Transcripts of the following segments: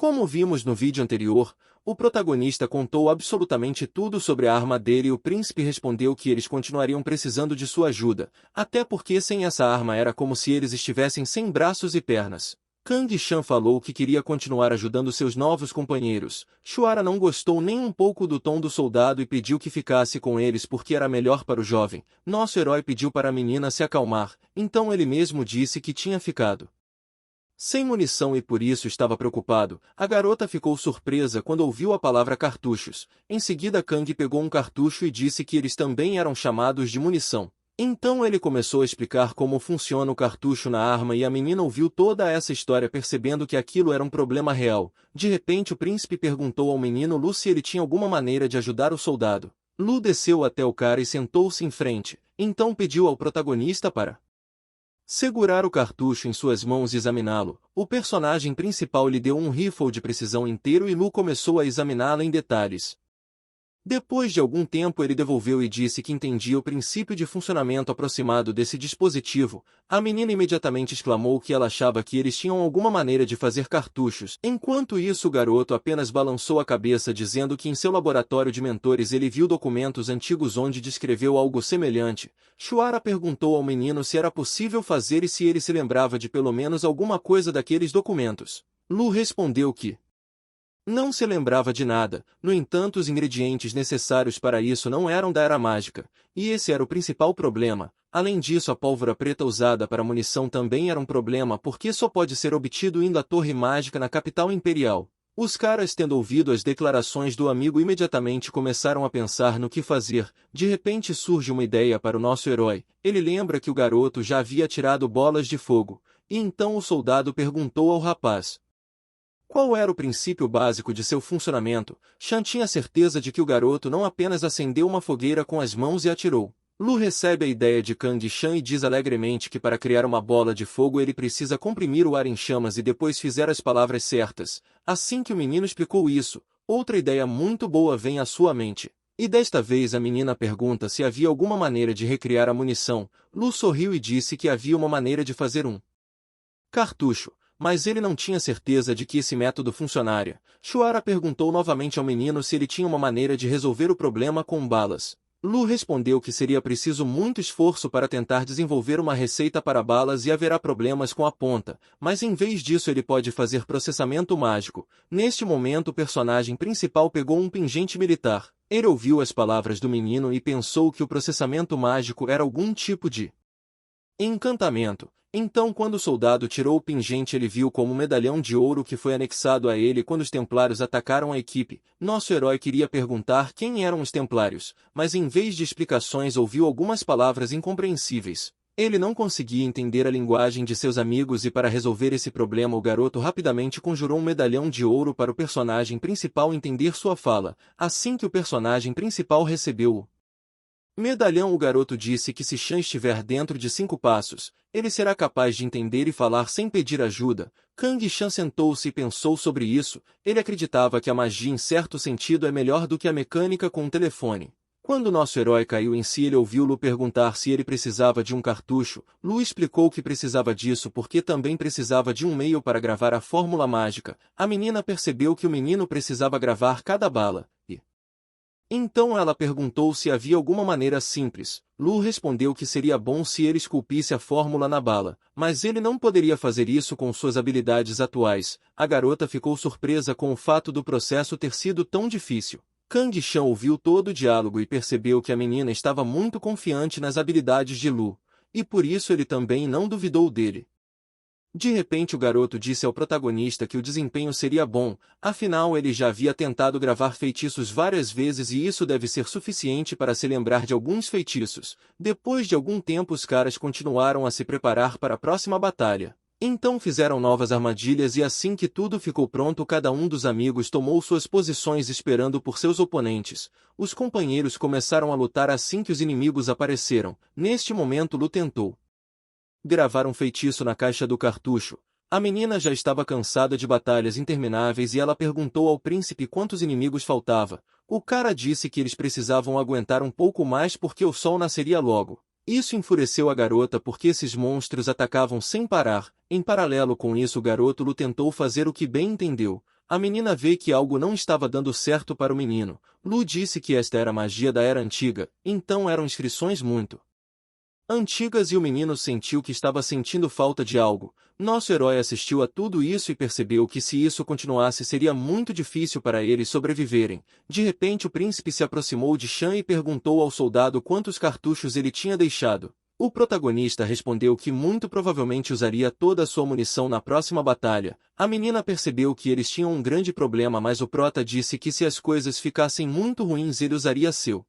Como vimos no vídeo anterior, o protagonista contou absolutamente tudo sobre a arma dele e o príncipe respondeu que eles continuariam precisando de sua ajuda, até porque sem essa arma era como se eles estivessem sem braços e pernas. Kang Shan falou que queria continuar ajudando seus novos companheiros. Shuara não gostou nem um pouco do tom do soldado e pediu que ficasse com eles porque era melhor para o jovem. Nosso herói pediu para a menina se acalmar, então ele mesmo disse que tinha ficado sem munição e por isso estava preocupado. A garota ficou surpresa quando ouviu a palavra cartuchos. Em seguida Kang pegou um cartucho e disse que eles também eram chamados de munição. Então ele começou a explicar como funciona o cartucho na arma e a menina ouviu toda essa história percebendo que aquilo era um problema real. De repente o príncipe perguntou ao menino Lu se ele tinha alguma maneira de ajudar o soldado. Lu desceu até o cara e sentou-se em frente. Então pediu ao protagonista para segurar o cartucho em suas mãos e examiná-lo. O personagem principal lhe deu um rifle de precisão inteiro e Lu começou a examiná-lo em detalhes. Depois de algum tempo ele devolveu e disse que entendia o princípio de funcionamento aproximado desse dispositivo. A menina imediatamente exclamou que ela achava que eles tinham alguma maneira de fazer cartuchos. Enquanto isso o garoto apenas balançou a cabeça dizendo que em seu laboratório de mentores ele viu documentos antigos onde descreveu algo semelhante. Shuara perguntou ao menino se era possível fazer e se ele se lembrava de pelo menos alguma coisa daqueles documentos. Lu respondeu que não se lembrava de nada, no entanto os ingredientes necessários para isso não eram da Era Mágica, e esse era o principal problema. Além disso a pólvora preta usada para munição também era um problema porque só pode ser obtido indo à Torre Mágica na capital imperial. Os caras tendo ouvido as declarações do amigo imediatamente começaram a pensar no que fazer. De repente surge uma ideia para o nosso herói. Ele lembra que o garoto já havia tirado bolas de fogo, e então o soldado perguntou ao rapaz qual era o princípio básico de seu funcionamento. Shan tinha certeza de que o garoto não apenas acendeu uma fogueira com as mãos e atirou. Lu recebe a ideia de Kang Shan e diz alegremente que para criar uma bola de fogo ele precisa comprimir o ar em chamas e depois fizer as palavras certas. Assim que o menino explicou isso, outra ideia muito boa vem à sua mente. E desta vez a menina pergunta se havia alguma maneira de recriar a munição. Lu sorriu e disse que havia uma maneira de fazer um cartucho. Mas ele não tinha certeza de que esse método funcionaria. Shuara perguntou novamente ao menino se ele tinha uma maneira de resolver o problema com balas. Lu respondeu que seria preciso muito esforço para tentar desenvolver uma receita para balas e haverá problemas com a ponta, mas em vez disso ele pode fazer processamento mágico. Neste momento o personagem principal pegou um pingente militar. Ele ouviu as palavras do menino e pensou que o processamento mágico era algum tipo de encantamento. Então quando o soldado tirou o pingente ele viu como um medalhão de ouro que foi anexado a ele quando os templários atacaram a equipe. Nosso herói queria perguntar quem eram os templários, mas em vez de explicações ouviu algumas palavras incompreensíveis. Ele não conseguia entender a linguagem de seus amigos e para resolver esse problema o garoto rapidamente conjurou um medalhão de ouro para o personagem principal entender sua fala. Assim que o personagem principal recebeu o medalhão o garoto disse que se Shan estiver dentro de 5 passos, ele será capaz de entender e falar sem pedir ajuda. Kang Shan sentou-se e pensou sobre isso. Ele acreditava que a magia em certo sentido é melhor do que a mecânica com um telefone. Quando nosso herói caiu em si ele ouviu Lu perguntar se ele precisava de um cartucho. Lu explicou que precisava disso porque também precisava de um meio para gravar a fórmula mágica. A menina percebeu que o menino precisava gravar cada bala, e então ela perguntou se havia alguma maneira simples. Lu respondeu que seria bom se ele esculpisse a fórmula na bala, mas ele não poderia fazer isso com suas habilidades atuais. A garota ficou surpresa com o fato do processo ter sido tão difícil. Kang Shan ouviu todo o diálogo e percebeu que a menina estava muito confiante nas habilidades de Lu, e por isso ele também não duvidou dele. De repente o garoto disse ao protagonista que o desempenho seria bom, afinal ele já havia tentado gravar feitiços várias vezes e isso deve ser suficiente para se lembrar de alguns feitiços. Depois de algum tempo os caras continuaram a se preparar para a próxima batalha. Então fizeram novas armadilhas e assim que tudo ficou pronto cada um dos amigos tomou suas posições esperando por seus oponentes. Os companheiros começaram a lutar assim que os inimigos apareceram. Neste momento Lu tentou gravar um feitiço na caixa do cartucho. A menina já estava cansada de batalhas intermináveis e ela perguntou ao príncipe quantos inimigos faltava. O cara disse que eles precisavam aguentar um pouco mais porque o sol nasceria logo. Isso enfureceu a garota porque esses monstros atacavam sem parar. Em paralelo com isso o garoto Lu tentou fazer o que bem entendeu. a menina vê que algo não estava dando certo para o menino. Lu disse que esta era magia da Era Antiga, então eram inscrições muito antigas e o menino sentiu que estava sentindo falta de algo. Nosso herói assistiu a tudo isso e percebeu que se isso continuasse seria muito difícil para eles sobreviverem. De repente o príncipe se aproximou de Shan e perguntou ao soldado quantos cartuchos ele tinha deixado. O protagonista respondeu que muito provavelmente usaria toda a sua munição na próxima batalha. A menina percebeu que eles tinham um grande problema, mas o prota disse que se as coisas ficassem muito ruins ele usaria seu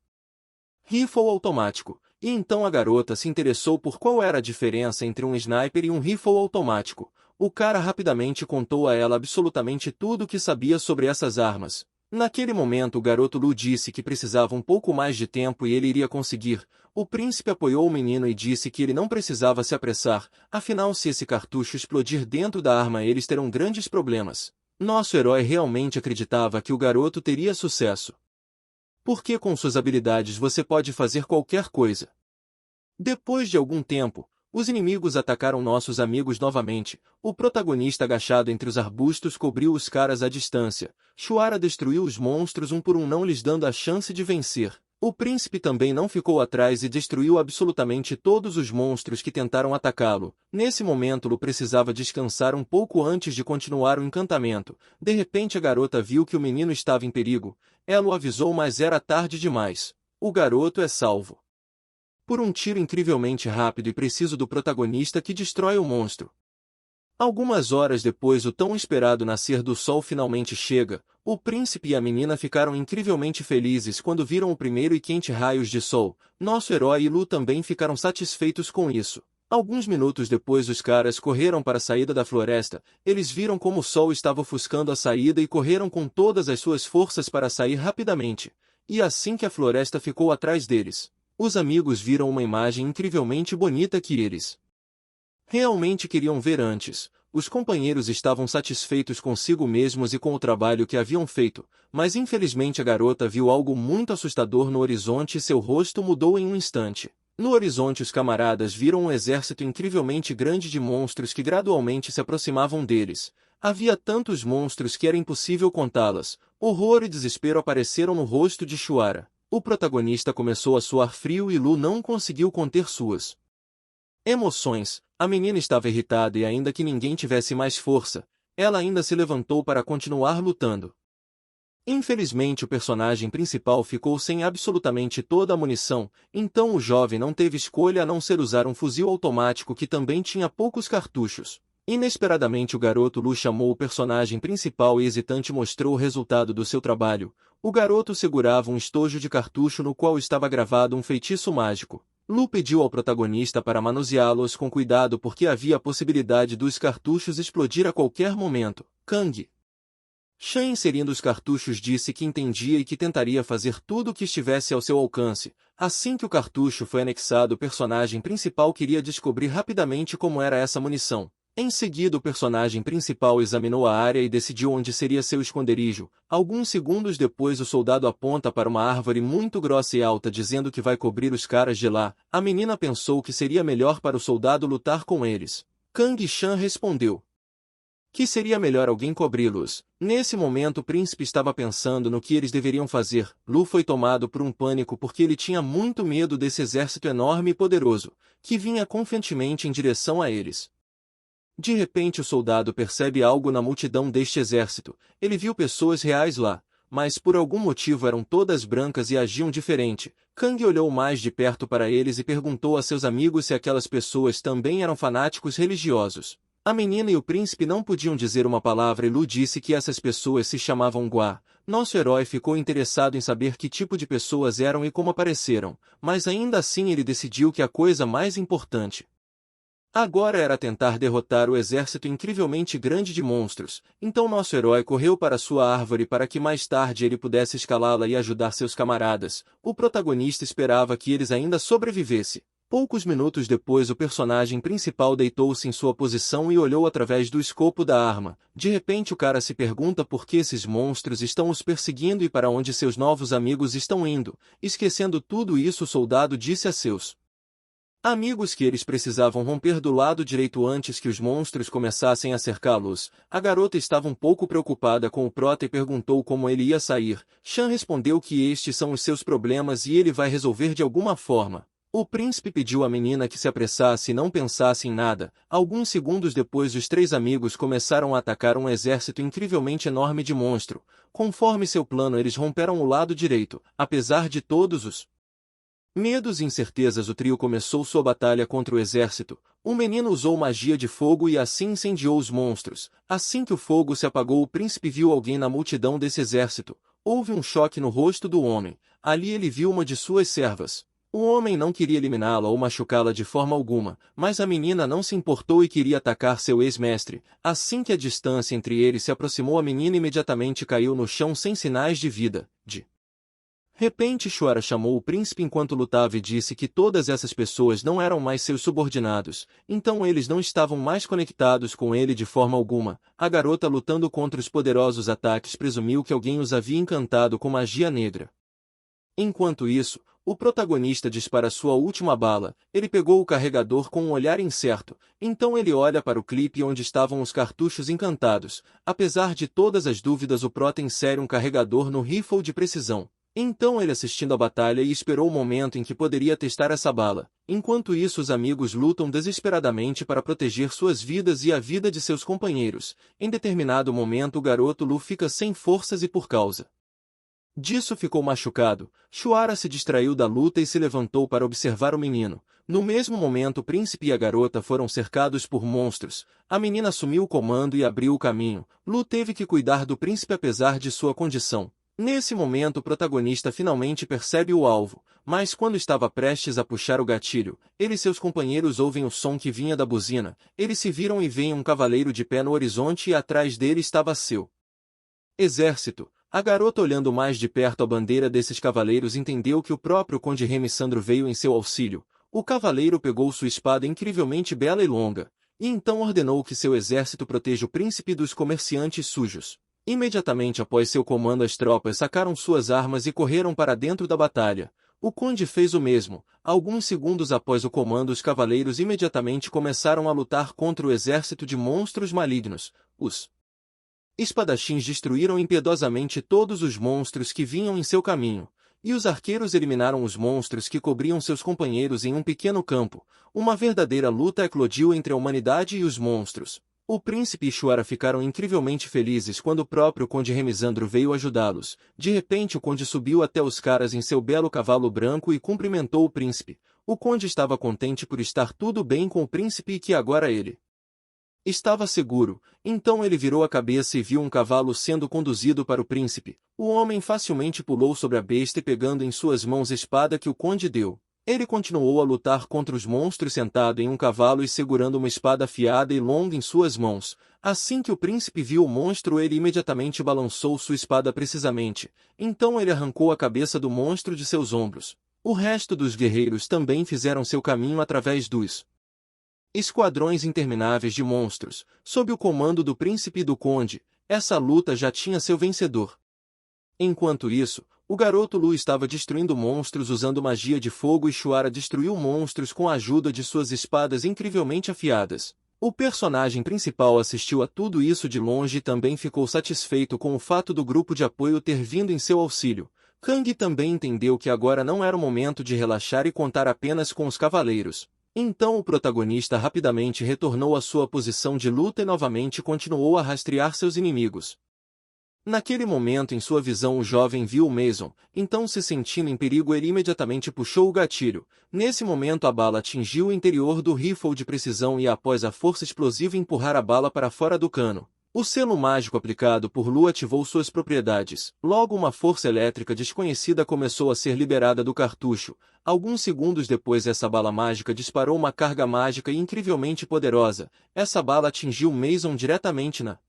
rifle automático. E então a garota se interessou por qual era a diferença entre um sniper e um rifle automático. O cara rapidamente contou a ela absolutamente tudo o que sabia sobre essas armas. Naquele momento o garoto Lu disse que precisava um pouco mais de tempo e ele iria conseguir. O príncipe apoiou o menino e disse que ele não precisava se apressar, afinal se esse cartucho explodir dentro da arma eles terão grandes problemas. Nosso herói realmente acreditava que o garoto teria sucesso. Porque com suas habilidades você pode fazer qualquer coisa. Depois de algum tempo, os inimigos atacaram nossos amigos novamente. O protagonista agachado entre os arbustos cobriu os caras à distância. Shuara destruiu os monstros um por um, não lhes dando a chance de vencer. O príncipe também não ficou atrás e destruiu absolutamente todos os monstros que tentaram atacá-lo. Nesse momento Lu precisava descansar um pouco antes de continuar o encantamento. De repente a garota viu que o menino estava em perigo. Ela o avisou, mas era tarde demais. O garoto é salvo por um tiro incrivelmente rápido e preciso do protagonista que destrói o monstro. Algumas horas depois o tão esperado nascer do sol finalmente chega. O príncipe e a menina ficaram incrivelmente felizes quando viram o primeiro e quente raios de sol. Nosso herói e Lu também ficaram satisfeitos com isso. Alguns minutos depois os caras correram para a saída da floresta. Eles viram como o sol estava ofuscando a saída e correram com todas as suas forças para sair rapidamente. E assim que a floresta ficou atrás deles, os amigos viram uma imagem incrivelmente bonita que eles realmente queriam ver antes. Os companheiros estavam satisfeitos consigo mesmos e com o trabalho que haviam feito, mas infelizmente a garota viu algo muito assustador no horizonte e seu rosto mudou em um instante. No horizonte os camaradas viram um exército incrivelmente grande de monstros que gradualmente se aproximavam deles. Havia tantos monstros que era impossível contá-las. Horror e desespero apareceram no rosto de Shuara. O protagonista começou a suar frio e Lu não conseguiu conter suas emoções. A menina estava irritada e ainda que ninguém tivesse mais força, ela ainda se levantou para continuar lutando. Infelizmente o personagem principal ficou sem absolutamente toda a munição, então o jovem não teve escolha a não ser usar um fuzil automático que também tinha poucos cartuchos. Inesperadamente o garoto Lu chamou o personagem principal e hesitante mostrou o resultado do seu trabalho. O garoto segurava um estojo de cartucho no qual estava gravado um feitiço mágico. Lu pediu ao protagonista para manuseá-los com cuidado porque havia a possibilidade dos cartuchos explodir a qualquer momento. Kang Shan, inserindo os cartuchos, disse que entendia e que tentaria fazer tudo o que estivesse ao seu alcance. Assim que o cartucho foi anexado, o personagem principal queria descobrir rapidamente como era essa munição. Em seguida o personagem principal examinou a área e decidiu onde seria seu esconderijo. Alguns segundos depois o soldado aponta para uma árvore muito grossa e alta dizendo que vai cobrir os caras de lá. A menina pensou que seria melhor para o soldado lutar com eles. Kang Shan respondeu que seria melhor alguém cobri-los. Nesse momento o príncipe estava pensando no que eles deveriam fazer. Lu foi tomado por um pânico porque ele tinha muito medo desse exército enorme e poderoso, que vinha confiantemente em direção a eles. De repente o soldado percebe algo na multidão deste exército. Ele viu pessoas reais lá, mas por algum motivo eram todas brancas e agiam diferente. Kang olhou mais de perto para eles e perguntou a seus amigos se aquelas pessoas também eram fanáticos religiosos. A menina e o príncipe não podiam dizer uma palavra e Lu disse que essas pessoas se chamavam Gua. Nosso herói ficou interessado em saber que tipo de pessoas eram e como apareceram, mas ainda assim ele decidiu que a coisa mais importante agora era tentar derrotar o exército incrivelmente grande de monstros. Então nosso herói correu para sua árvore para que mais tarde ele pudesse escalá-la e ajudar seus camaradas. O protagonista esperava que eles ainda sobrevivessem. Poucos minutos depois o personagem principal deitou-se em sua posição e olhou através do escopo da arma. De repente o cara se pergunta por que esses monstros estão os perseguindo e para onde seus novos amigos estão indo. Esquecendo tudo isso o soldado disse a seus Amigos que eles precisavam romper do lado direito antes que os monstros começassem a cercá-los. A garota estava um pouco preocupada com o prota e perguntou como ele ia sair. Chan respondeu que estes são os seus problemas e ele vai resolver de alguma forma. O príncipe pediu à menina que se apressasse e não pensasse em nada. Alguns segundos depois os três amigos começaram a atacar um exército incrivelmente enorme de monstro. Conforme seu plano eles romperam o lado direito. Apesar de todos os medos e incertezas, o trio começou sua batalha contra o exército. O menino usou magia de fogo e assim incendiou os monstros. Assim que o fogo se apagou, o príncipe viu alguém na multidão desse exército. Houve um choque no rosto do homem. Ali ele viu uma de suas servas. O homem não queria eliminá-la ou machucá-la de forma alguma, mas a menina não se importou e queria atacar seu ex-mestre. Assim que a distância entre eles se aproximou, a menina imediatamente caiu no chão sem sinais de vida. De repente, Shuara chamou o príncipe enquanto lutava e disse que todas essas pessoas não eram mais seus subordinados, então eles não estavam mais conectados com ele de forma alguma. A garota, lutando contra os poderosos ataques, presumiu que alguém os havia encantado com magia negra. Enquanto isso, o protagonista dispara sua última bala. Ele pegou o carregador com um olhar incerto, então ele olha para o clipe onde estavam os cartuchos encantados. Apesar de todas as dúvidas, o prota insere um carregador no rifle de precisão. Então ele, assistindo a batalha, e esperou o momento em que poderia testar essa bala. Enquanto isso, os amigos lutam desesperadamente para proteger suas vidas e a vida de seus companheiros. Em determinado momento, o garoto Lu fica sem forças e por causa disso ficou machucado. Shuara se distraiu da luta e se levantou para observar o menino. No mesmo momento, o príncipe e a garota foram cercados por monstros. A menina assumiu o comando e abriu o caminho. Lu teve que cuidar do príncipe apesar de sua condição. Nesse momento, o protagonista finalmente percebe o alvo, mas quando estava prestes a puxar o gatilho, ele e seus companheiros ouvem o som que vinha da buzina. Eles se viram e veem um cavaleiro de pé no horizonte e atrás dele estava seu exército. A garota, olhando mais de perto a bandeira desses cavaleiros, entendeu que o próprio Conde Remissandro veio em seu auxílio. O cavaleiro pegou sua espada incrivelmente bela e longa, e então ordenou que seu exército proteja o príncipe dos comerciantes sujos. Imediatamente após seu comando, as tropas sacaram suas armas e correram para dentro da batalha. O conde fez o mesmo. Alguns segundos após o comando, os cavaleiros imediatamente começaram a lutar contra o exército de monstros malignos. Os espadachins destruíram impiedosamente todos os monstros que vinham em seu caminho, e os arqueiros eliminaram os monstros que cobriam seus companheiros em um pequeno campo. Uma verdadeira luta eclodiu entre a humanidade e os monstros. O príncipe e Shuara ficaram incrivelmente felizes quando o próprio Conde Remissandro veio ajudá-los. De repente, o conde subiu até os caras em seu belo cavalo branco e cumprimentou o príncipe. O conde estava contente por estar tudo bem com o príncipe e que agora ele estava seguro. Então ele virou a cabeça e viu um cavalo sendo conduzido para o príncipe. O homem facilmente pulou sobre a besta e, pegando em suas mãos a espada que o conde deu, ele continuou a lutar contra os monstros sentado em um cavalo e segurando uma espada afiada e longa em suas mãos. Assim que o príncipe viu o monstro, ele imediatamente balançou sua espada precisamente. Então ele arrancou a cabeça do monstro de seus ombros. O resto dos guerreiros também fizeram seu caminho através dos esquadrões intermináveis de monstros, sob o comando do príncipe e do conde. Essa luta já tinha seu vencedor. Enquanto isso, o garoto Lu estava destruindo monstros usando magia de fogo e Shuara destruiu monstros com a ajuda de suas espadas incrivelmente afiadas. O personagem principal assistiu a tudo isso de longe e também ficou satisfeito com o fato do grupo de apoio ter vindo em seu auxílio. Kang também entendeu que agora não era o momento de relaxar e contar apenas com os cavaleiros. Então o protagonista rapidamente retornou à sua posição de luta e novamente continuou a rastrear seus inimigos. Naquele momento, em sua visão, o jovem viu o Mason. Então, se sentindo em perigo, ele imediatamente puxou o gatilho. Nesse momento, a bala atingiu o interior do rifle de precisão e, após a força explosiva empurrar a bala para fora do cano, o selo mágico aplicado por Lu ativou suas propriedades. Logo, uma força elétrica desconhecida começou a ser liberada do cartucho. Alguns segundos depois, essa bala mágica disparou uma carga mágica incrivelmente poderosa. Essa bala atingiu Mason diretamente na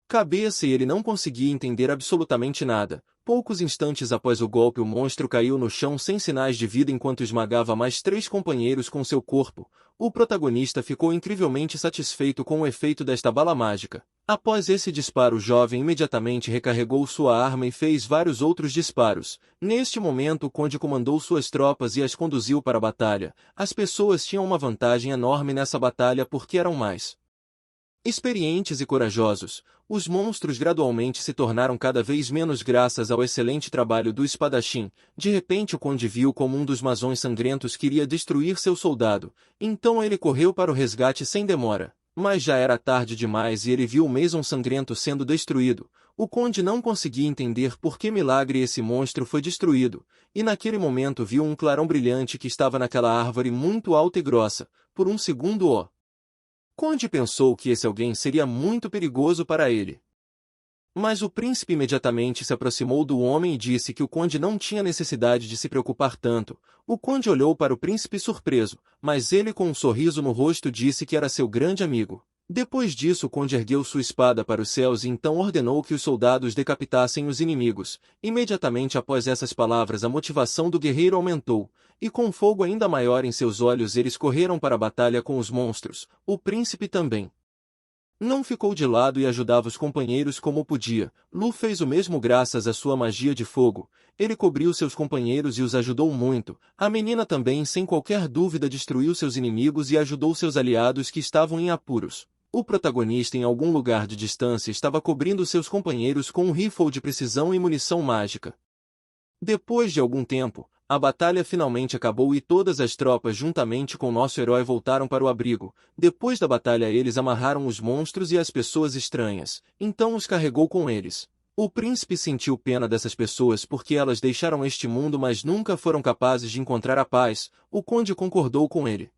cabeça e ele não conseguia entender absolutamente nada. Poucos instantes após o golpe, o monstro caiu no chão sem sinais de vida enquanto esmagava mais 3 companheiros com seu corpo. O protagonista ficou incrivelmente satisfeito com o efeito desta bala mágica. Após esse disparo, o jovem imediatamente recarregou sua arma e fez vários outros disparos. Neste momento, o conde comandou suas tropas e as conduziu para a batalha. As pessoas tinham uma vantagem enorme nessa batalha porque eram mais experientes e corajosos. Os monstros gradualmente se tornaram cada vez menos graças ao excelente trabalho do espadachim. De repente o conde viu como um dos masões sangrentos queria destruir seu soldado. Então ele correu para o resgate sem demora. Mas já era tarde demais e ele viu o Mason sangrento sendo destruído. O conde não conseguia entender por que milagre esse monstro foi destruído, e naquele momento viu um clarão brilhante que estava naquela árvore muito alta e grossa. Por um segundo o conde pensou que esse alguém seria muito perigoso para ele. Mas o príncipe imediatamente se aproximou do homem e disse que o conde não tinha necessidade de se preocupar tanto. O conde olhou para o príncipe surpreso, mas ele com um sorriso no rosto disse que era seu grande amigo. Depois disso o conde ergueu sua espada para os céus e então ordenou que os soldados decapitassem os inimigos. Imediatamente após essas palavras a motivação do guerreiro aumentou, e com fogo ainda maior em seus olhos eles correram para a batalha com os monstros. O príncipe também não ficou de lado e ajudava os companheiros como podia. Lu fez o mesmo graças à sua magia de fogo. Ele cobriu seus companheiros e os ajudou muito. A menina também, sem qualquer dúvida, destruiu seus inimigos e ajudou seus aliados que estavam em apuros. O protagonista, em algum lugar de distância, estava cobrindo seus companheiros com um rifle de precisão e munição mágica. Depois de algum tempo, a batalha finalmente acabou e todas as tropas juntamente com nosso herói voltaram para o abrigo. Depois da batalha eles amarraram os monstros e as pessoas estranhas, então os carregou com eles. O príncipe sentiu pena dessas pessoas porque elas deixaram este mundo mas nunca foram capazes de encontrar a paz. O conde concordou com ele.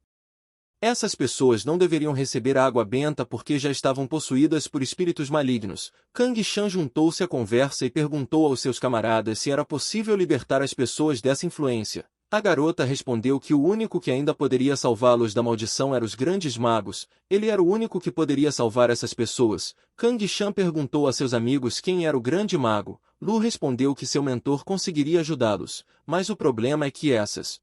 Essas pessoas não deveriam receber a água benta porque já estavam possuídas por espíritos malignos. Kang Shan juntou-se à conversa e perguntou aos seus camaradas se era possível libertar as pessoas dessa influência. A garota respondeu que o único que ainda poderia salvá-los da maldição eram os grandes magos. Ele era o único que poderia salvar essas pessoas. Kang Shan perguntou a seus amigos quem era o grande mago. Lu respondeu que seu mentor conseguiria ajudá-los, mas o problema é que essas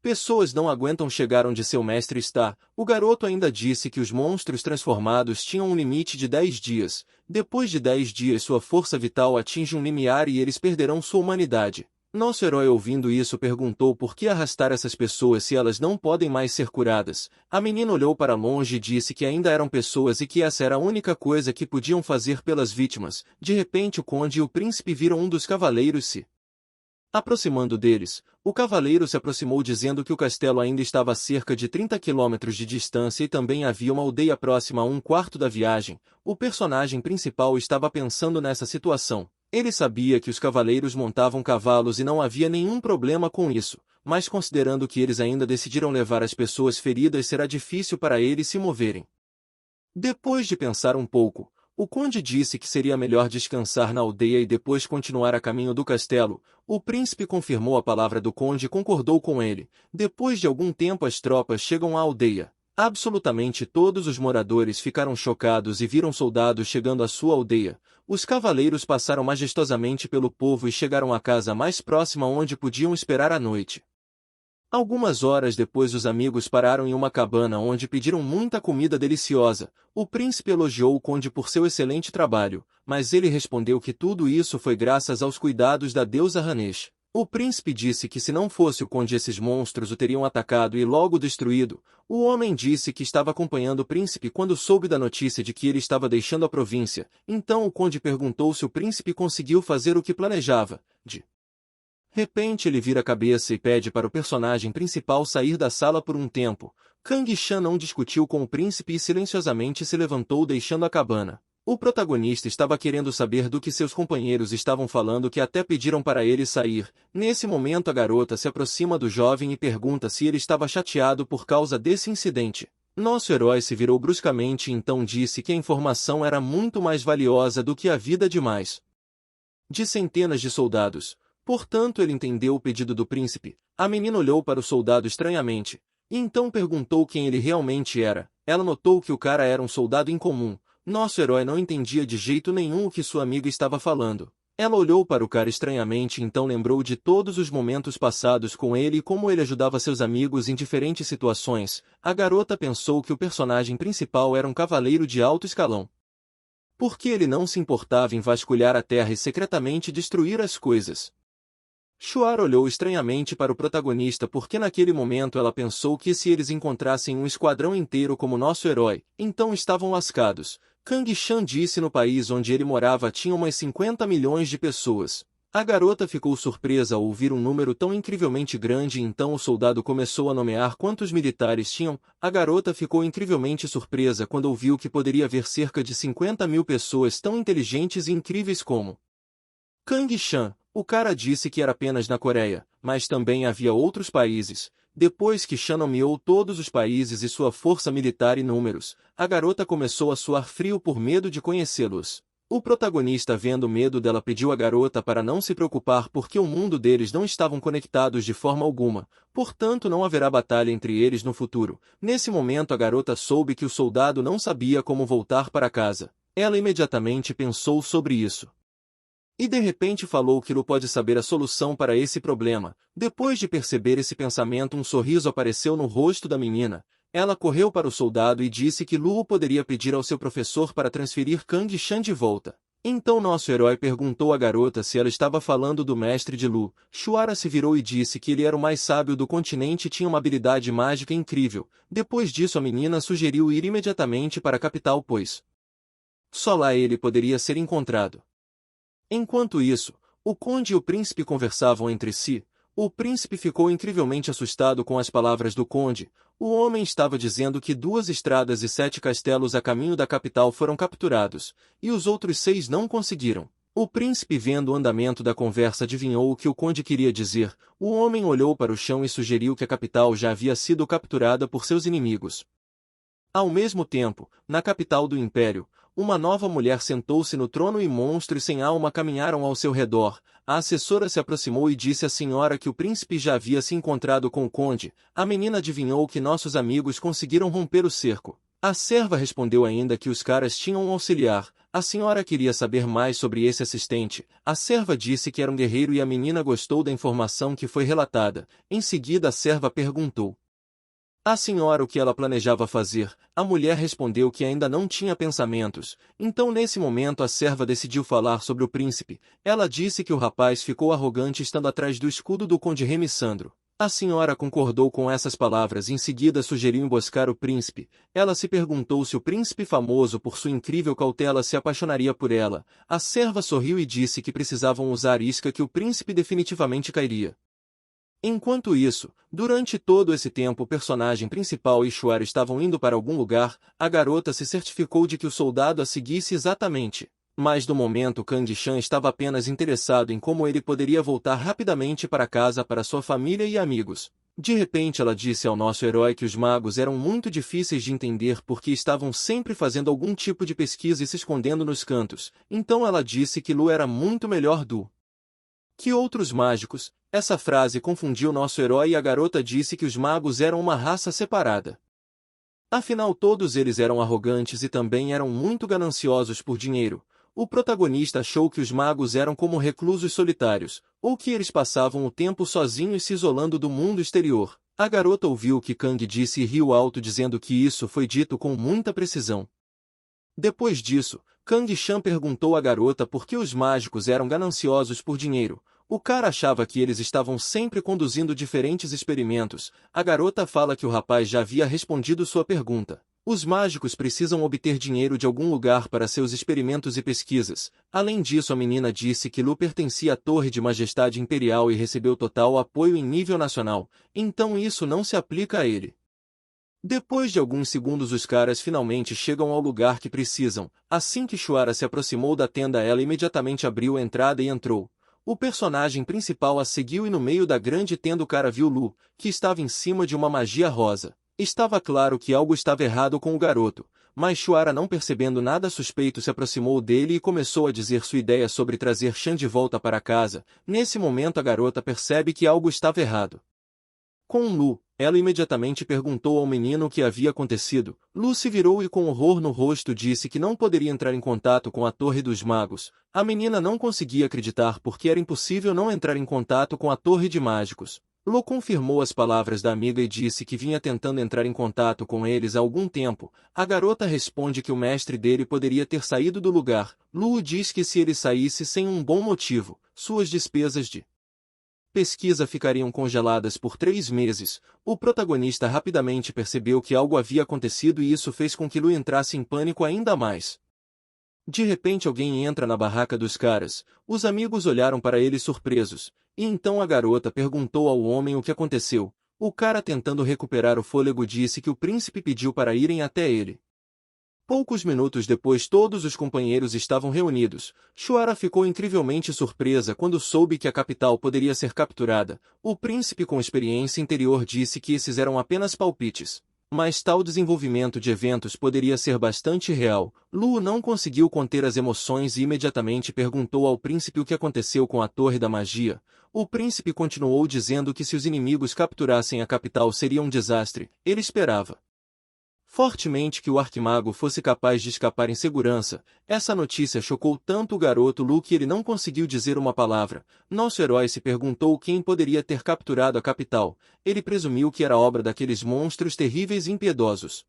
pessoas não aguentam chegar onde seu mestre está. O garoto ainda disse que os monstros transformados tinham um limite de 10 dias. Depois de 10 dias sua força vital atinge um limiar e eles perderão sua humanidade. Nosso herói ouvindo isso perguntou por que arrastar essas pessoas se elas não podem mais ser curadas. A menina olhou para longe e disse que ainda eram pessoas e que essa era a única coisa que podiam fazer pelas vítimas. De repente o conde e o príncipe viram um dos cavaleiros se aproximando deles. O cavaleiro se aproximou dizendo que o castelo ainda estava a cerca de 30 quilômetros de distância e também havia uma aldeia próxima a um quarto da viagem. O personagem principal estava pensando nessa situação. Ele sabia que os cavaleiros montavam cavalos e não havia nenhum problema com isso, mas considerando que eles ainda decidiram levar as pessoas feridas será difícil para eles se moverem. Depois de pensar um pouco, o conde disse que seria melhor descansar na aldeia e depois continuar a caminho do castelo. O príncipe confirmou a palavra do conde e concordou com ele. Depois de algum tempo as tropas chegam à aldeia. Absolutamente todos os moradores ficaram chocados e viram soldados chegando à sua aldeia. Os cavaleiros passaram majestosamente pelo povo e chegaram à casa mais próxima onde podiam esperar a noite. Algumas horas depois os amigos pararam em uma cabana onde pediram muita comida deliciosa. O príncipe elogiou o conde por seu excelente trabalho, mas ele respondeu que tudo isso foi graças aos cuidados da deusa Hanesh. O príncipe disse que se não fosse o conde esses monstros o teriam atacado e logo destruído. O homem disse que estava acompanhando o príncipe quando soube da notícia de que ele estava deixando a província. Então o conde perguntou se o príncipe conseguiu fazer o que planejava. De repente ele vira a cabeça e pede para o personagem principal sair da sala por um tempo. Kang Shan não discutiu com o príncipe e silenciosamente se levantou deixando a cabana. O protagonista estava querendo saber do que seus companheiros estavam falando que até pediram para ele sair. Nesse momento a garota se aproxima do jovem e pergunta se ele estava chateado por causa desse incidente. Nosso herói se virou bruscamente e então disse que a informação era muito mais valiosa do que a vida de centenas de soldados. Portanto ele entendeu o pedido do príncipe. A menina olhou para o soldado estranhamente, e então perguntou quem ele realmente era. Ela notou que o cara era um soldado incomum. Nosso herói não entendia de jeito nenhum o que sua amiga estava falando. Ela olhou para o cara estranhamente e então lembrou de todos os momentos passados com ele e como ele ajudava seus amigos em diferentes situações. A garota pensou que o personagem principal era um cavaleiro de alto escalão. Porque ele não se importava em vasculhar a terra e secretamente destruir as coisas. Shuara olhou estranhamente para o protagonista porque naquele momento ela pensou que se eles encontrassem um esquadrão inteiro como nosso herói, então estavam lascados. Kang Shan disse no país onde ele morava tinha umas 50 milhões de pessoas. A garota ficou surpresa ao ouvir um número tão incrivelmente grande e então o soldado começou a nomear quantos militares tinham. A garota ficou incrivelmente surpresa quando ouviu que poderia haver cerca de 50 mil pessoas tão inteligentes e incríveis como Kang Shan. O cara disse que era apenas na Coreia, mas também havia outros países. Depois que Shan nomeou todos os países e sua força militar e números, a garota começou a suar frio por medo de conhecê-los. O protagonista, vendo o medo dela, pediu à garota para não se preocupar porque o mundo deles não estavam conectados de forma alguma, portanto não haverá batalha entre eles no futuro. Nesse momento a garota soube que o soldado não sabia como voltar para casa. Ela imediatamente pensou sobre isso. E de repente falou que Lu pode saber a solução para esse problema. Depois de perceber esse pensamento, um sorriso apareceu no rosto da menina. Ela correu para o soldado e disse que Lu poderia pedir ao seu professor para transferir Kang Shan de volta. Então nosso herói perguntou à garota se ela estava falando do mestre de Lu. Shuara se virou e disse que ele era o mais sábio do continente e tinha uma habilidade mágica incrível. Depois disso a menina sugeriu ir imediatamente para a capital, pois só lá ele poderia ser encontrado. Enquanto isso, o conde e o príncipe conversavam entre si. O príncipe ficou incrivelmente assustado com as palavras do conde. O homem estava dizendo que 2 estradas e 7 castelos a caminho da capital foram capturados, e os outros 6 não conseguiram. O príncipe, vendo o andamento da conversa, adivinhou o que o conde queria dizer. O homem olhou para o chão e sugeriu que a capital já havia sido capturada por seus inimigos. Ao mesmo tempo, na capital do império, uma nova mulher sentou-se no trono e monstros sem alma caminharam ao seu redor. A assessora se aproximou e disse à senhora que o príncipe já havia se encontrado com o conde. A menina adivinhou que nossos amigos conseguiram romper o cerco. A serva respondeu ainda que os caras tinham um auxiliar. A senhora queria saber mais sobre esse assistente. A serva disse que era um guerreiro e a menina gostou da informação que foi relatada. Em seguida a serva perguntou a senhora o que ela planejava fazer. A mulher respondeu que ainda não tinha pensamentos. Então nesse momento a serva decidiu falar sobre o príncipe. Ela disse que o rapaz ficou arrogante estando atrás do escudo do conde Remissandro. A senhora concordou com essas palavras e em seguida sugeriu emboscar o príncipe. Ela se perguntou se o príncipe, famoso por sua incrível cautela, se apaixonaria por ela. A serva sorriu e disse que precisavam usar isca, que o príncipe definitivamente cairia. Enquanto isso, durante todo esse tempo o personagem principal e Shuara estavam indo para algum lugar. A garota se certificou de que o soldado a seguisse exatamente. Mas no momento Kang Shan estava apenas interessado em como ele poderia voltar rapidamente para casa para sua família e amigos. De repente ela disse ao nosso herói que os magos eram muito difíceis de entender porque estavam sempre fazendo algum tipo de pesquisa e se escondendo nos cantos. Então ela disse que Lu era muito melhor do que outros mágicos. Essa frase confundiu nosso herói e a garota disse que os magos eram uma raça separada. Afinal todos eles eram arrogantes e também eram muito gananciosos por dinheiro. O protagonista achou que os magos eram como reclusos solitários, ou que eles passavam o tempo sozinhos se isolando do mundo exterior. A garota ouviu o que Kang disse e riu alto dizendo que isso foi dito com muita precisão. Depois disso, Kang Shan perguntou à garota por que os mágicos eram gananciosos por dinheiro. O cara achava que eles estavam sempre conduzindo diferentes experimentos. A garota fala que o rapaz já havia respondido sua pergunta. Os mágicos precisam obter dinheiro de algum lugar para seus experimentos e pesquisas. Além disso, a menina disse que Lu pertencia à Torre de Majestade Imperial e recebeu total apoio em nível nacional. Então isso não se aplica a ele. Depois de alguns segundos os caras finalmente chegam ao lugar que precisam. Assim que Shuara se aproximou da tenda, ela imediatamente abriu a entrada e entrou. O personagem principal a seguiu e no meio da grande tenda o cara viu Lu, que estava em cima de uma magia rosa. Estava claro que algo estava errado com o garoto, mas Shuara, não percebendo nada suspeito, se aproximou dele e começou a dizer sua ideia sobre trazer Shan de volta para casa. Nesse momento a garota percebe que algo estava errado com Lu. Ela imediatamente perguntou ao menino o que havia acontecido. Lu se virou e com horror no rosto disse que não poderia entrar em contato com a Torre dos Magos. A menina não conseguia acreditar porque era impossível não entrar em contato com a Torre de Mágicos. Lu confirmou as palavras da amiga e disse que vinha tentando entrar em contato com eles há algum tempo. A garota responde que o mestre dele poderia ter saído do lugar. Lu diz que se ele saísse sem um bom motivo, suas despesas de pesquisa ficariam congeladas por 3 meses. O protagonista rapidamente percebeu que algo havia acontecido e isso fez com que Lu entrasse em pânico ainda mais. De repente alguém entra na barraca dos caras. Os amigos olharam para ele surpresos. E então a garota perguntou ao homem o que aconteceu. O cara, tentando recuperar o fôlego, disse que o príncipe pediu para irem até ele. Poucos minutos depois todos os companheiros estavam reunidos. Shuara ficou incrivelmente surpresa quando soube que a capital poderia ser capturada. O príncipe, com experiência interior, disse que esses eram apenas palpites. Mas tal desenvolvimento de eventos poderia ser bastante real. Lu não conseguiu conter as emoções e imediatamente perguntou ao príncipe o que aconteceu com a Torre da Magia. O príncipe continuou dizendo que se os inimigos capturassem a capital seria um desastre. Ele esperava fortemente que o arquimago fosse capaz de escapar em segurança. Essa notícia chocou tanto o garoto Lu que ele não conseguiu dizer uma palavra. Nosso herói se perguntou quem poderia ter capturado a capital. Ele presumiu que era obra daqueles monstros terríveis e impiedosos.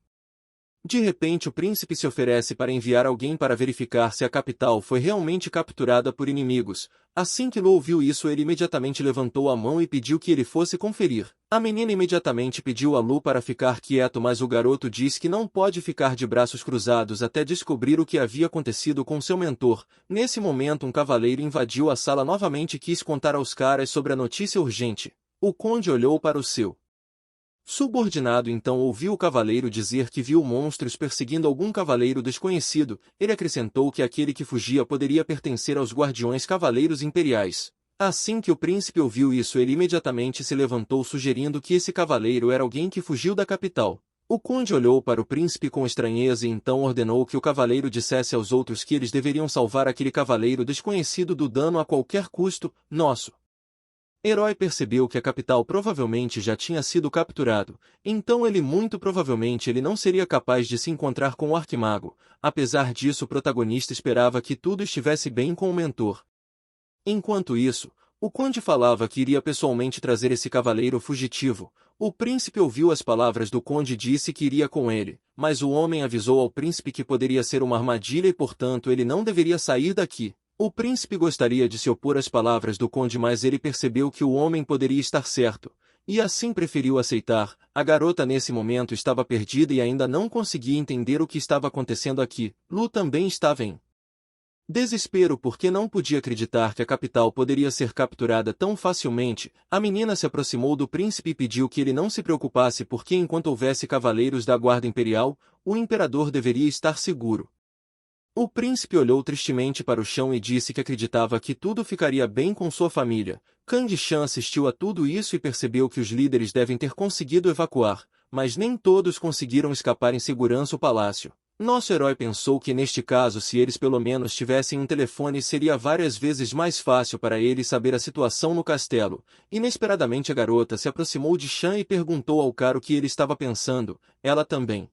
De repente o príncipe se oferece para enviar alguém para verificar se a capital foi realmente capturada por inimigos. Assim que Lu ouviu isso, ele imediatamente levantou a mão e pediu que ele fosse conferir. A menina imediatamente pediu a Lu para ficar quieto, mas o garoto disse que não pode ficar de braços cruzados até descobrir o que havia acontecido com seu mentor. Nesse momento um cavaleiro invadiu a sala novamente e quis contar aos caras sobre a notícia urgente. O conde olhou para o seu subordinado, então ouviu o cavaleiro dizer que viu monstros perseguindo algum cavaleiro desconhecido. Ele acrescentou que aquele que fugia poderia pertencer aos guardiões cavaleiros imperiais. Assim que o príncipe ouviu isso, ele imediatamente se levantou, sugerindo que esse cavaleiro era alguém que fugiu da capital. O conde olhou para o príncipe com estranheza e então ordenou que o cavaleiro dissesse aos outros que eles deveriam salvar aquele cavaleiro desconhecido do dano a qualquer custo. Nosso herói percebeu que a capital provavelmente já tinha sido capturado, então muito provavelmente ele não seria capaz de se encontrar com o arquimago. Apesar disso, o protagonista esperava que tudo estivesse bem com o mentor. Enquanto isso, o conde falava que iria pessoalmente trazer esse cavaleiro fugitivo. O príncipe ouviu as palavras do conde e disse que iria com ele, mas o homem avisou ao príncipe que poderia ser uma armadilha e portanto ele não deveria sair daqui. O príncipe gostaria de se opor às palavras do conde, mas ele percebeu que o homem poderia estar certo, e assim preferiu aceitar. A garota nesse momento estava perdida e ainda não conseguia entender o que estava acontecendo aqui. Lu também estava em desespero porque não podia acreditar que a capital poderia ser capturada tão facilmente. A menina se aproximou do príncipe e pediu que ele não se preocupasse porque enquanto houvesse cavaleiros da guarda imperial, o imperador deveria estar seguro. O príncipe olhou tristemente para o chão e disse que acreditava que tudo ficaria bem com sua família. Kang Shan assistiu a tudo isso e percebeu que os líderes devem ter conseguido evacuar, mas nem todos conseguiram escapar em segurança o palácio. Nosso herói pensou que neste caso, se eles pelo menos tivessem um telefone, seria várias vezes mais fácil para eles saber a situação no castelo. Inesperadamente a garota se aproximou de Shan e perguntou ao cara o que ele estava pensando. Ela também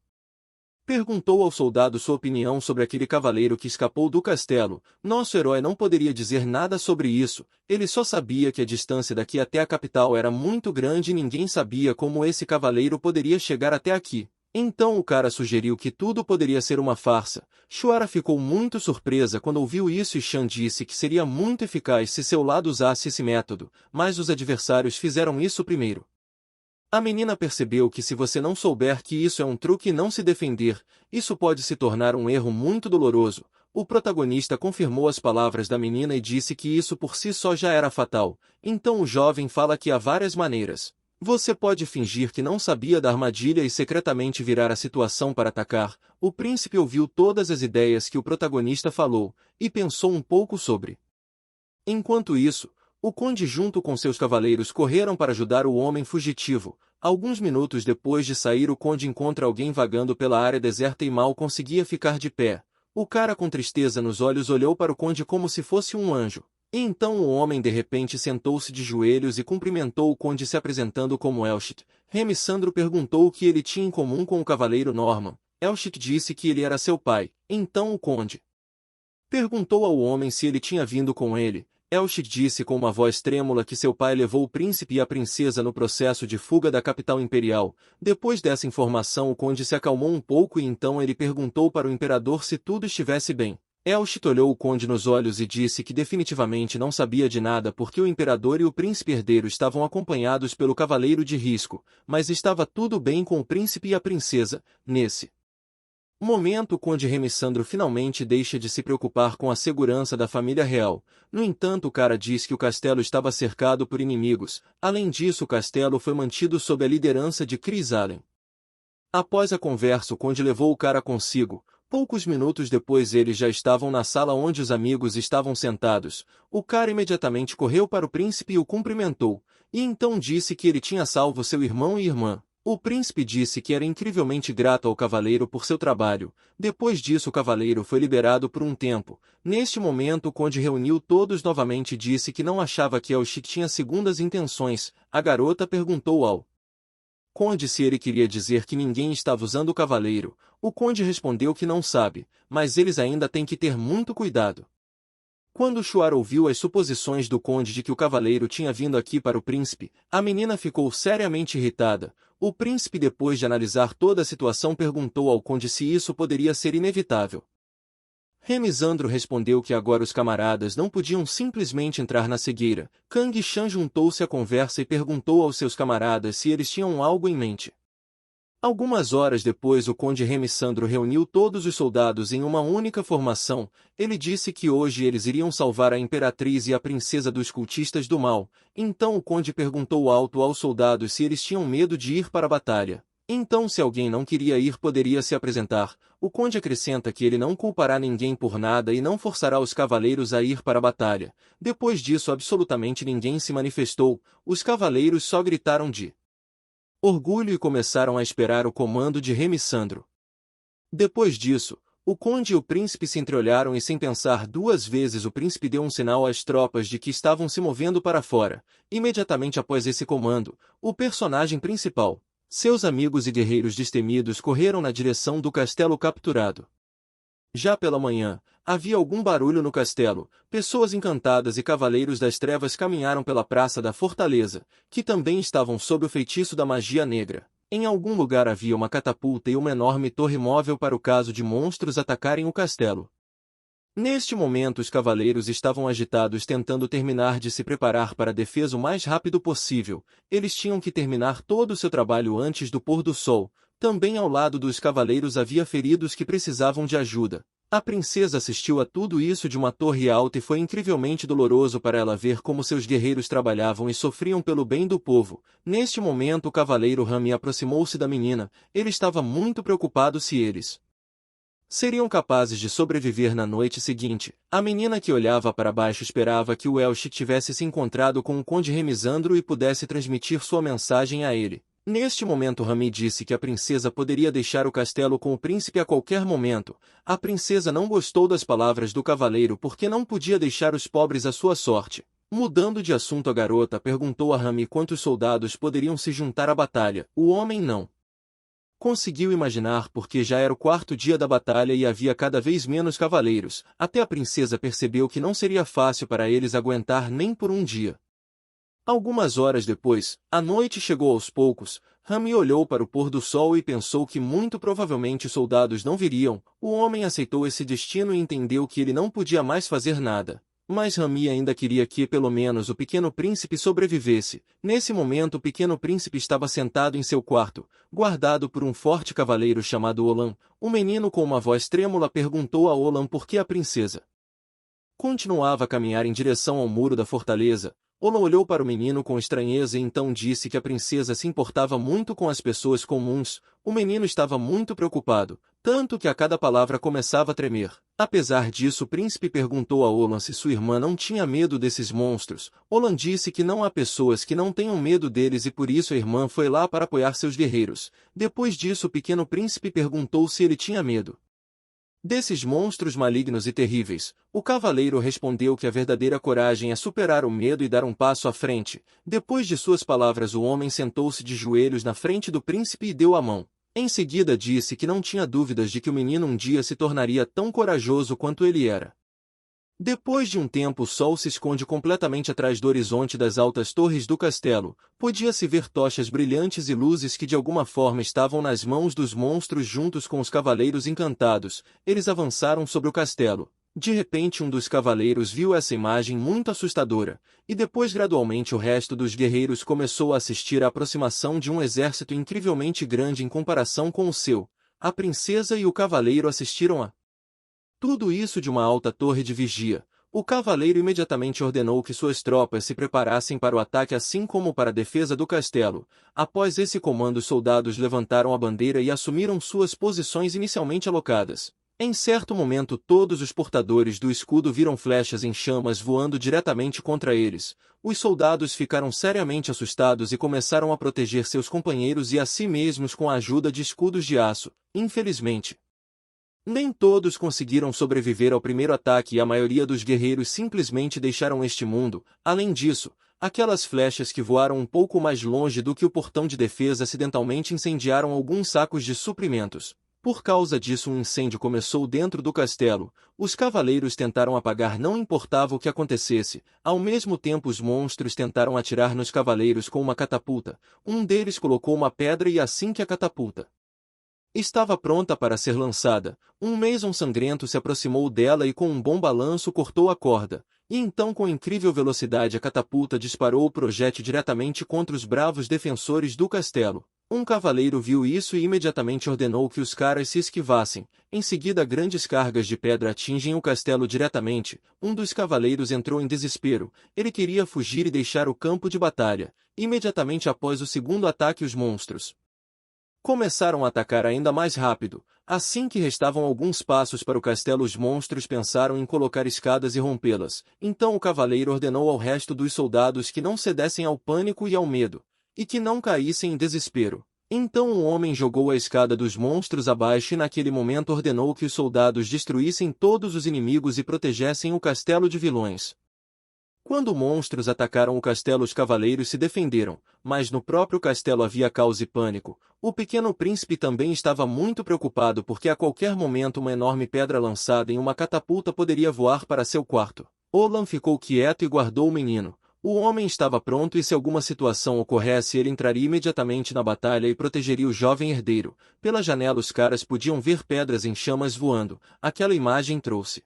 perguntou ao soldado sua opinião sobre aquele cavaleiro que escapou do castelo. Nosso herói não poderia dizer nada sobre isso, ele só sabia que a distância daqui até a capital era muito grande e ninguém sabia como esse cavaleiro poderia chegar até aqui. Então o cara sugeriu que tudo poderia ser uma farsa. Shuara ficou muito surpresa quando ouviu isso e Shan disse que seria muito eficaz se seu lado usasse esse método, mas os adversários fizeram isso primeiro. A menina percebeu que se você não souber que isso é um truque e não se defender, isso pode se tornar um erro muito doloroso. O protagonista confirmou as palavras da menina e disse que isso por si só já era fatal. Então o jovem fala que há várias maneiras. Você pode fingir que não sabia da armadilha e secretamente virar a situação para atacar. O príncipe ouviu todas as ideias que o protagonista falou, e pensou um pouco sobre. Enquanto isso, o conde junto com seus cavaleiros correram para ajudar o homem fugitivo. Alguns minutos depois de sair, o conde encontra alguém vagando pela área deserta e mal conseguia ficar de pé. O cara, com tristeza nos olhos, olhou para o conde como se fosse um anjo. E então o homem de repente sentou-se de joelhos e cumprimentou o conde se apresentando como Elshit. Remissandro perguntou o que ele tinha em comum com o cavaleiro Norman. Elshit disse que ele era seu pai. Então o conde perguntou ao homem se ele tinha vindo com ele. Elshit disse com uma voz trêmula que seu pai levou o príncipe e a princesa no processo de fuga da capital imperial. Depois dessa informação o conde se acalmou um pouco e então ele perguntou para o imperador se tudo estivesse bem. Elshit olhou o conde nos olhos e disse que definitivamente não sabia de nada porque o imperador e o príncipe herdeiro estavam acompanhados pelo cavaleiro de risco, mas estava tudo bem com o príncipe e a princesa. Nesse momento o conde Remissandro finalmente deixa de se preocupar com a segurança da família real. No entanto o cara diz que o castelo estava cercado por inimigos. Além disso o castelo foi mantido sob a liderança de Chris Allen. Após a conversa o conde levou o cara consigo. Poucos minutos depois eles já estavam na sala onde os amigos estavam sentados. O cara imediatamente correu para o príncipe e o cumprimentou, e então disse que ele tinha salvo seu irmão e irmã. O príncipe disse que era incrivelmente grato ao cavaleiro por seu trabalho. Depois disso o cavaleiro foi liberado por um tempo. Neste momento o conde reuniu todos novamente e disse que não achava que Elshit tinha segundas intenções. A garota perguntou ao conde se ele queria dizer que ninguém estava usando o cavaleiro. O conde respondeu que não sabe, mas eles ainda têm que ter muito cuidado. Quando Shuar ouviu as suposições do conde de que o cavaleiro tinha vindo aqui para o príncipe, a menina ficou seriamente irritada. O príncipe, depois de analisar toda a situação, perguntou ao conde se isso poderia ser inevitável. Remizandro respondeu que agora os camaradas não podiam simplesmente entrar na cegueira. Kang Shan juntou-se à conversa e perguntou aos seus camaradas se eles tinham algo em mente. Algumas horas depois o conde Remissandro reuniu todos os soldados em uma única formação. Ele disse que hoje eles iriam salvar a imperatriz e a princesa dos cultistas do mal. Então o conde perguntou alto aos soldados se eles tinham medo de ir para a batalha. Então se alguém não queria ir poderia se apresentar. O conde acrescenta que ele não culpará ninguém por nada e não forçará os cavaleiros a ir para a batalha. Depois disso absolutamente ninguém se manifestou. Os cavaleiros só gritaram de orgulho e começaram a esperar o comando de Remissandro. Depois disso, o conde e o príncipe se entreolharam e sem pensar duas vezes o príncipe deu um sinal às tropas de que estavam se movendo para fora. Imediatamente após esse comando, o personagem principal, seus amigos e guerreiros destemidos correram na direção do castelo capturado. Já pela manhã, havia algum barulho no castelo. Pessoas encantadas e cavaleiros das trevas caminharam pela praça da fortaleza, que também estavam sob o feitiço da magia negra. Em algum lugar havia uma catapulta e uma enorme torre móvel para o caso de monstros atacarem o castelo. Neste momento os cavaleiros estavam agitados tentando terminar de se preparar para a defesa o mais rápido possível. Eles tinham que terminar todo o seu trabalho antes do pôr do sol. Também ao lado dos cavaleiros havia feridos que precisavam de ajuda. A princesa assistiu a tudo isso de uma torre alta e foi incrivelmente doloroso para ela ver como seus guerreiros trabalhavam e sofriam pelo bem do povo. Neste momento o cavaleiro Rami aproximou-se da menina. Ele estava muito preocupado se eles seriam capazes de sobreviver na noite seguinte. A menina que olhava para baixo esperava que o Elshit tivesse se encontrado com o conde Remizandro e pudesse transmitir sua mensagem a ele. Neste momento Rami disse que a princesa poderia deixar o castelo com o príncipe a qualquer momento. A princesa não gostou das palavras do cavaleiro porque não podia deixar os pobres à sua sorte. Mudando de assunto, a garota perguntou a Rami quantos soldados poderiam se juntar à batalha. O homem não conseguiu imaginar porque já era o quarto dia da batalha e havia cada vez menos cavaleiros. Até a princesa percebeu que não seria fácil para eles aguentar nem por um dia. Algumas horas depois, a noite chegou aos poucos. Rami olhou para o pôr do sol e pensou que muito provavelmente os soldados não viriam. O homem aceitou esse destino e entendeu que ele não podia mais fazer nada. Mas Rami ainda queria que pelo menos o pequeno príncipe sobrevivesse. Nesse momento o pequeno príncipe estava sentado em seu quarto, guardado por um forte cavaleiro chamado Olan. O menino com uma voz trêmula perguntou a Olan por que a princesa continuava a caminhar em direção ao muro da fortaleza. Olan olhou para o menino com estranheza e então disse que a princesa se importava muito com as pessoas comuns. O menino estava muito preocupado, tanto que a cada palavra começava a tremer. Apesar disso, o príncipe perguntou a Olan se sua irmã não tinha medo desses monstros. Olan disse que não há pessoas que não tenham medo deles e por isso a irmã foi lá para apoiar seus guerreiros. Depois disso, o pequeno príncipe perguntou se ele tinha medo desses monstros malignos e terríveis. O cavaleiro respondeu que a verdadeira coragem é superar o medo e dar um passo à frente. Depois de suas palavras, o homem sentou-se de joelhos na frente do príncipe e deu a mão. Em seguida disse que não tinha dúvidas de que o menino um dia se tornaria tão corajoso quanto ele era. Depois de um tempo o sol se esconde completamente atrás do horizonte das altas torres do castelo. Podia-se ver tochas brilhantes e luzes que de alguma forma estavam nas mãos dos monstros juntos com os cavaleiros encantados. Eles avançaram sobre o castelo. De repente um dos cavaleiros viu essa imagem muito assustadora, e depois gradualmente o resto dos guerreiros começou a assistir à aproximação de um exército incrivelmente grande em comparação com o seu. A princesa e o cavaleiro assistiram a tudo isso de uma alta torre de vigia. O cavaleiro imediatamente ordenou que suas tropas se preparassem para o ataque assim como para a defesa do castelo. Após esse comando os soldados levantaram a bandeira e assumiram suas posições inicialmente alocadas. Em certo momento todos os portadores do escudo viram flechas em chamas voando diretamente contra eles. Os soldados ficaram seriamente assustados e começaram a proteger seus companheiros e a si mesmos com a ajuda de escudos de aço. Infelizmente, nem todos conseguiram sobreviver ao primeiro ataque e a maioria dos guerreiros simplesmente deixaram este mundo. Além disso, aquelas flechas que voaram um pouco mais longe do que o portão de defesa acidentalmente incendiaram alguns sacos de suprimentos. Por causa disso um incêndio começou dentro do castelo. Os cavaleiros tentaram apagar não importava o que acontecesse. Ao mesmo tempo os monstros tentaram atirar nos cavaleiros com uma catapulta. Um deles colocou uma pedra e assim que a catapulta estava pronta para ser lançada, um Mason sangrento se aproximou dela e com um bom balanço cortou a corda, e então com incrível velocidade a catapulta disparou o projétil diretamente contra os bravos defensores do castelo. Um cavaleiro viu isso e imediatamente ordenou que os caras se esquivassem. Em seguida grandes cargas de pedra atingem o castelo diretamente. Um dos cavaleiros entrou em desespero. Ele queria fugir e deixar o campo de batalha. Imediatamente após o segundo ataque os monstros começaram a atacar ainda mais rápido. Assim que restavam alguns passos para o castelo os monstros pensaram em colocar escadas e rompê-las. Então o cavaleiro ordenou ao resto dos soldados que não cedessem ao pânico e ao medo, e que não caíssem em desespero. Então o homem jogou a escada dos monstros abaixo e naquele momento ordenou que os soldados destruíssem todos os inimigos e protegessem o castelo de vilões. Quando monstros atacaram o castelo os cavaleiros se defenderam, mas no próprio castelo havia caos e pânico. O pequeno príncipe também estava muito preocupado porque a qualquer momento uma enorme pedra lançada em uma catapulta poderia voar para seu quarto. Olan ficou quieto e guardou o menino. O homem estava pronto e se alguma situação ocorresse ele entraria imediatamente na batalha e protegeria o jovem herdeiro. Pela janela os caras podiam ver pedras em chamas voando. Aquela imagem trouxe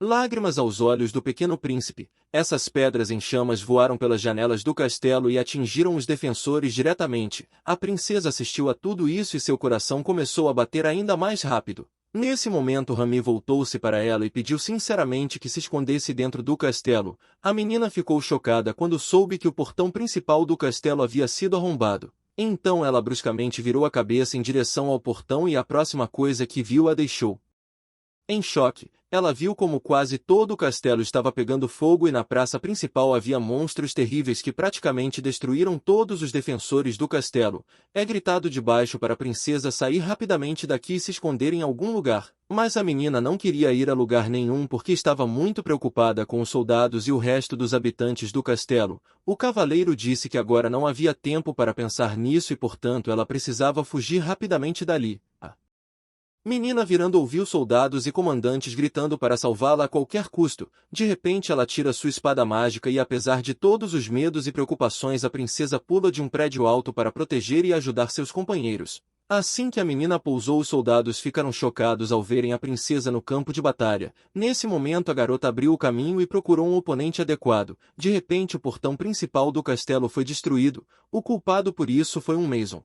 lágrimas aos olhos do pequeno príncipe. Essas pedras em chamas voaram pelas janelas do castelo e atingiram os defensores diretamente. A princesa assistiu a tudo isso e seu coração começou a bater ainda mais rápido. Nesse momento Rami voltou-se para ela e pediu sinceramente que se escondesse dentro do castelo. A menina ficou chocada quando soube que o portão principal do castelo havia sido arrombado. Então ela bruscamente virou a cabeça em direção ao portão e a próxima coisa que viu a deixou em choque. Ela viu como quase todo o castelo estava pegando fogo e na praça principal havia monstros terríveis que praticamente destruíram todos os defensores do castelo. É gritado de baixo para a princesa sair rapidamente daqui e se esconder em algum lugar. Mas a menina não queria ir a lugar nenhum porque estava muito preocupada com os soldados e o resto dos habitantes do castelo. O cavaleiro disse que agora não havia tempo para pensar nisso e portanto ela precisava fugir rapidamente dali. Menina virando ouviu soldados e comandantes gritando para salvá-la a qualquer custo. De repente ela tira sua espada mágica e apesar de todos os medos e preocupações a princesa pula de um prédio alto para proteger e ajudar seus companheiros. Assim que a menina pousou os soldados ficaram chocados ao verem a princesa no campo de batalha. Nesse momento a garota abriu o caminho e procurou um oponente adequado. De repente o portão principal do castelo foi destruído. O culpado por isso foi um Mason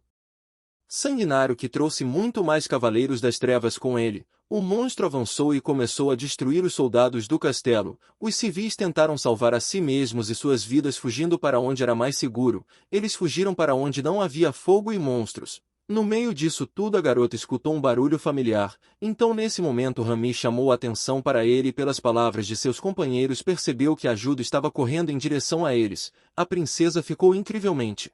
sanguinário que trouxe muito mais cavaleiros das trevas com ele. O monstro avançou e começou a destruir os soldados do castelo. Os civis tentaram salvar a si mesmos e suas vidas fugindo para onde era mais seguro. Eles fugiram para onde não havia fogo e monstros. No meio disso tudo a garota escutou um barulho familiar. Então nesse momento Rami chamou a atenção para ele e pelas palavras de seus companheiros percebeu que a ajuda estava correndo em direção a eles. A princesa ficou incrivelmente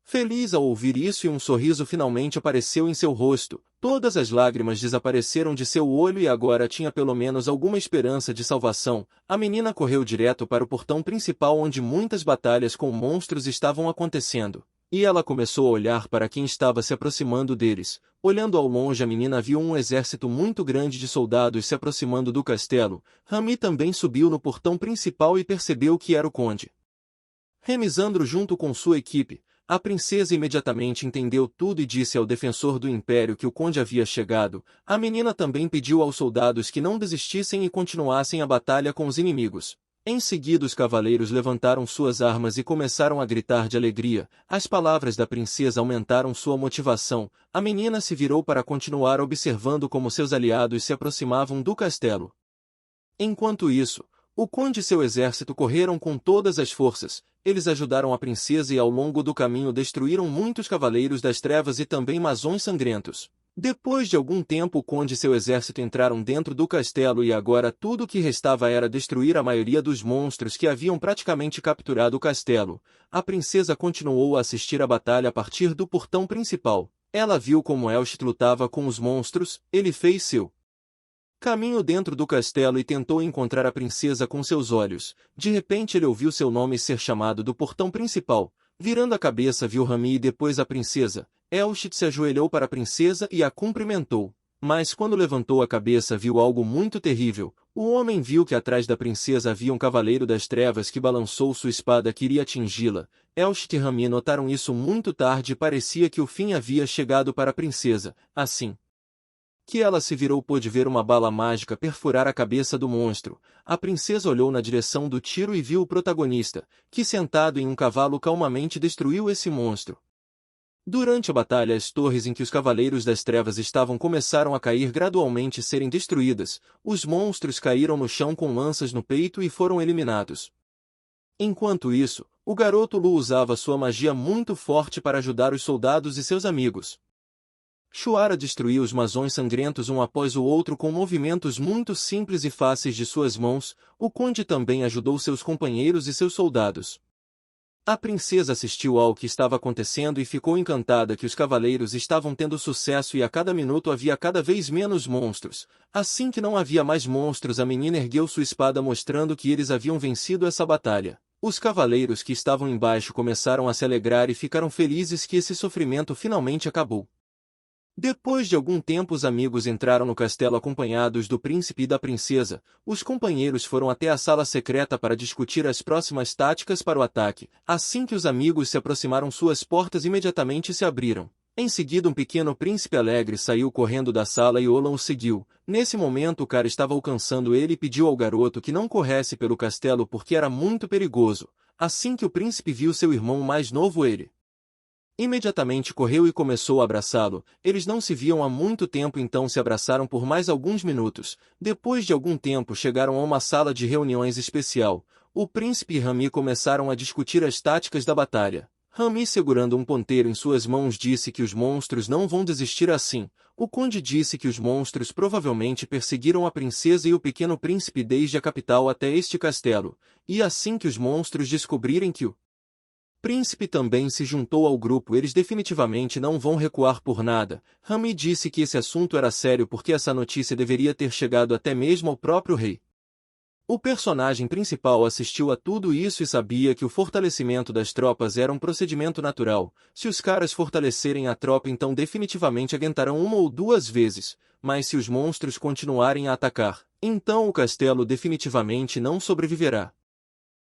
feliz ao ouvir isso e um sorriso finalmente apareceu em seu rosto. Todas as lágrimas desapareceram de seu olho e agora tinha pelo menos alguma esperança de salvação. A menina correu direto para o portão principal onde muitas batalhas com monstros estavam acontecendo. E ela começou a olhar para quem estava se aproximando deles. Olhando ao longe, a menina viu um exército muito grande de soldados se aproximando do castelo. Rami também subiu no portão principal e percebeu que era o conde Remisandro junto com sua equipe. A princesa imediatamente entendeu tudo e disse ao defensor do império que o conde havia chegado. A menina também pediu aos soldados que não desistissem e continuassem a batalha com os inimigos. Em seguida os cavaleiros levantaram suas armas e começaram a gritar de alegria. As palavras da princesa aumentaram sua motivação. A menina se virou para continuar observando como seus aliados se aproximavam do castelo. Enquanto isso, o conde e seu exército correram com todas as forças. Eles ajudaram a princesa e ao longo do caminho destruíram muitos cavaleiros das trevas e também masões sangrentos. Depois de algum tempo o conde e seu exército entraram dentro do castelo e agora tudo o que restava era destruir a maioria dos monstros que haviam praticamente capturado o castelo. A princesa continuou a assistir à batalha a partir do portão principal. Ela viu como Elst lutava com os monstros. Ele fez seu caminho dentro do castelo e tentou encontrar a princesa com seus olhos. De repente ele ouviu seu nome ser chamado do portão principal. Virando a cabeça viu Rami e depois a princesa. Elst se ajoelhou para a princesa e a cumprimentou. Mas quando levantou a cabeça viu algo muito terrível. O homem viu que atrás da princesa havia um cavaleiro das trevas que balançou sua espada que iria atingi-la. Elst e Rami notaram isso muito tarde e parecia que o fim havia chegado para a princesa. Assim que ela se virou pôde ver uma bala mágica perfurar a cabeça do monstro. A princesa olhou na direção do tiro e viu o protagonista, que sentado em um cavalo calmamente destruiu esse monstro. Durante a batalha as torres em que os cavaleiros das trevas estavam começaram a cair gradualmente e serem destruídas. Os monstros caíram no chão com lanças no peito e foram eliminados. Enquanto isso, o garoto Lu usava sua magia muito forte para ajudar os soldados e seus amigos. Shuara destruiu os masões sangrentos um após o outro com movimentos muito simples e fáceis de suas mãos. O conde também ajudou seus companheiros e seus soldados. A princesa assistiu ao que estava acontecendo e ficou encantada que os cavaleiros estavam tendo sucesso e a cada minuto havia cada vez menos monstros. Assim que não havia mais monstros, a menina ergueu sua espada mostrando que eles haviam vencido essa batalha. Os cavaleiros que estavam embaixo começaram a se alegrar e ficaram felizes que esse sofrimento finalmente acabou. Depois de algum tempo os amigos entraram no castelo acompanhados do príncipe e da princesa. Os companheiros foram até a sala secreta para discutir as próximas táticas para o ataque. Assim que os amigos se aproximaram suas portas imediatamente se abriram. Em seguida um pequeno príncipe alegre saiu correndo da sala e Olan o seguiu. Nesse momento o cara estava alcançando ele e pediu ao garoto que não corresse pelo castelo porque era muito perigoso. Assim que o príncipe viu seu irmão mais novo ele imediatamente correu e começou a abraçá-lo. Eles não se viam há muito tempo, então se abraçaram por mais alguns minutos. Depois de algum tempo chegaram a uma sala de reuniões especial. O príncipe e Rami começaram a discutir as táticas da batalha. Rami, segurando um ponteiro em suas mãos, disse que os monstros não vão desistir assim. O conde disse que os monstros provavelmente perseguiram a princesa e o pequeno príncipe desde a capital até este castelo. E assim que os monstros descobrirem que o príncipe também se juntou ao grupo, eles definitivamente não vão recuar por nada. Rami disse que esse assunto era sério porque essa notícia deveria ter chegado até mesmo ao próprio rei. O personagem principal assistiu a tudo isso e sabia que o fortalecimento das tropas era um procedimento natural. Se os caras fortalecerem a tropa, então definitivamente aguentarão uma ou duas vezes, mas se os monstros continuarem a atacar, então o castelo definitivamente não sobreviverá.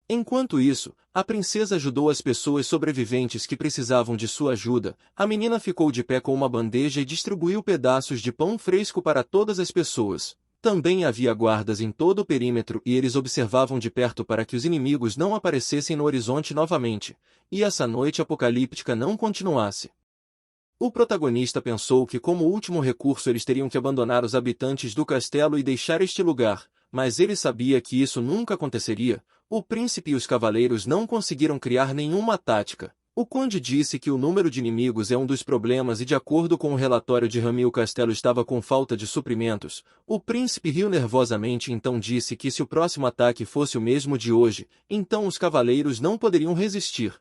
Enquanto isso, a princesa ajudou as pessoas sobreviventes que precisavam de sua ajuda. A menina ficou de pé com uma bandeja e distribuiu pedaços de pão fresco para todas as pessoas. Também havia guardas em todo o perímetro e eles observavam de perto para que os inimigos não aparecessem no horizonte novamente, e essa noite apocalíptica não continuasse. O protagonista pensou que como último recurso eles teriam que abandonar os habitantes do castelo e deixar este lugar, mas ele sabia que isso nunca aconteceria. O príncipe e os cavaleiros não conseguiram criar nenhuma tática. O conde disse que o número de inimigos é um dos problemas e de acordo com o relatório de Rami o castelo estava com falta de suprimentos. O príncipe riu nervosamente e então disse que se o próximo ataque fosse o mesmo de hoje, então os cavaleiros não poderiam resistir.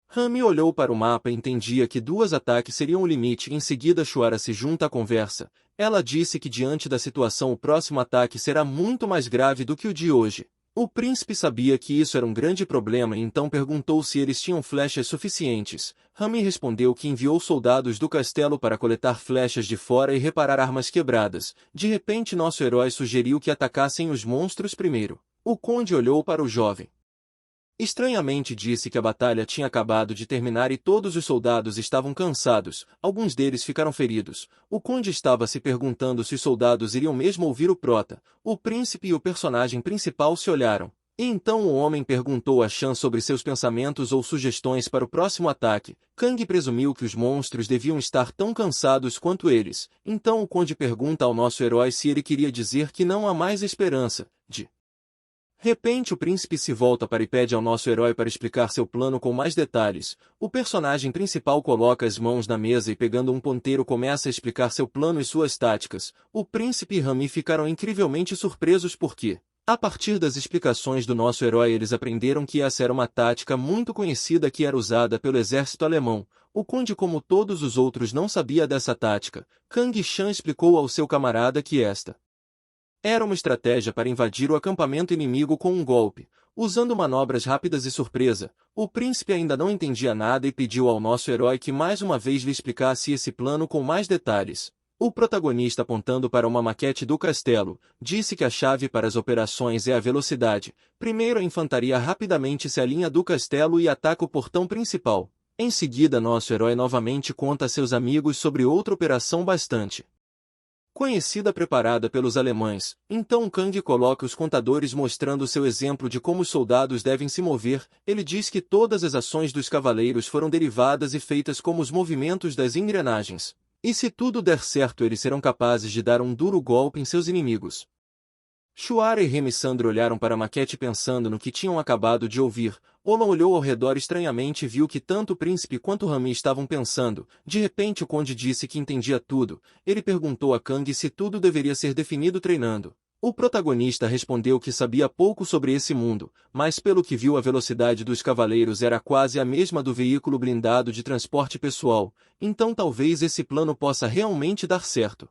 Rami olhou para o mapa e entendia que 2 ataques seriam o limite. Em seguida Shuara se junta à conversa. Ela disse que diante da situação o próximo ataque será muito mais grave do que o de hoje. O príncipe sabia que isso era um grande problema e então perguntou se eles tinham flechas suficientes. Rami respondeu que enviou soldados do castelo para coletar flechas de fora e reparar armas quebradas. De repente nosso herói sugeriu que atacassem os monstros primeiro. O conde olhou para o jovem. Estranhamente disse que a batalha tinha acabado de terminar e todos os soldados estavam cansados, alguns deles ficaram feridos. O conde estava se perguntando se os soldados iriam mesmo ouvir o prota. O príncipe e o personagem principal se olharam. E então o homem perguntou a Shan sobre seus pensamentos ou sugestões para o próximo ataque. Kang presumiu que os monstros deviam estar tão cansados quanto eles. Então o conde pergunta ao nosso herói se ele queria dizer que não há mais esperança. De repente o príncipe se volta para e pede ao nosso herói para explicar seu plano com mais detalhes. O personagem principal coloca as mãos na mesa e pegando um ponteiro começa a explicar seu plano e suas táticas. O príncipe e Rami ficaram incrivelmente surpresos porque, a partir das explicações do nosso herói, eles aprenderam que essa era uma tática muito conhecida que era usada pelo exército alemão. O conde, como todos os outros, não sabia dessa tática. Kang Shan explicou ao seu camarada que esta era uma estratégia para invadir o acampamento inimigo com um golpe, usando manobras rápidas e surpresa. O príncipe ainda não entendia nada e pediu ao nosso herói que mais uma vez lhe explicasse esse plano com mais detalhes. O protagonista, apontando para uma maquete do castelo, disse que a chave para as operações é a velocidade. Primeiro a infantaria rapidamente se alinha do castelo e ataca o portão principal. Em seguida nosso herói novamente conta a seus amigos sobre outra operação bastante conhecida preparada pelos alemães. Então Kang coloca os contadores mostrando seu exemplo de como os soldados devem se mover. Ele diz que todas as ações dos cavaleiros foram derivadas e feitas como os movimentos das engrenagens. E se tudo der certo eles serão capazes de dar um duro golpe em seus inimigos. Shuara e Remissandro olharam para a maquete pensando no que tinham acabado de ouvir. Olan olhou ao redor estranhamente e viu que tanto o príncipe quanto Rami estavam pensando. De repente o conde disse que entendia tudo. Ele perguntou a Kang se tudo deveria ser definido treinando. O protagonista respondeu que sabia pouco sobre esse mundo, mas pelo que viu a velocidade dos cavaleiros era quase a mesma do veículo blindado de transporte pessoal, então talvez esse plano possa realmente dar certo.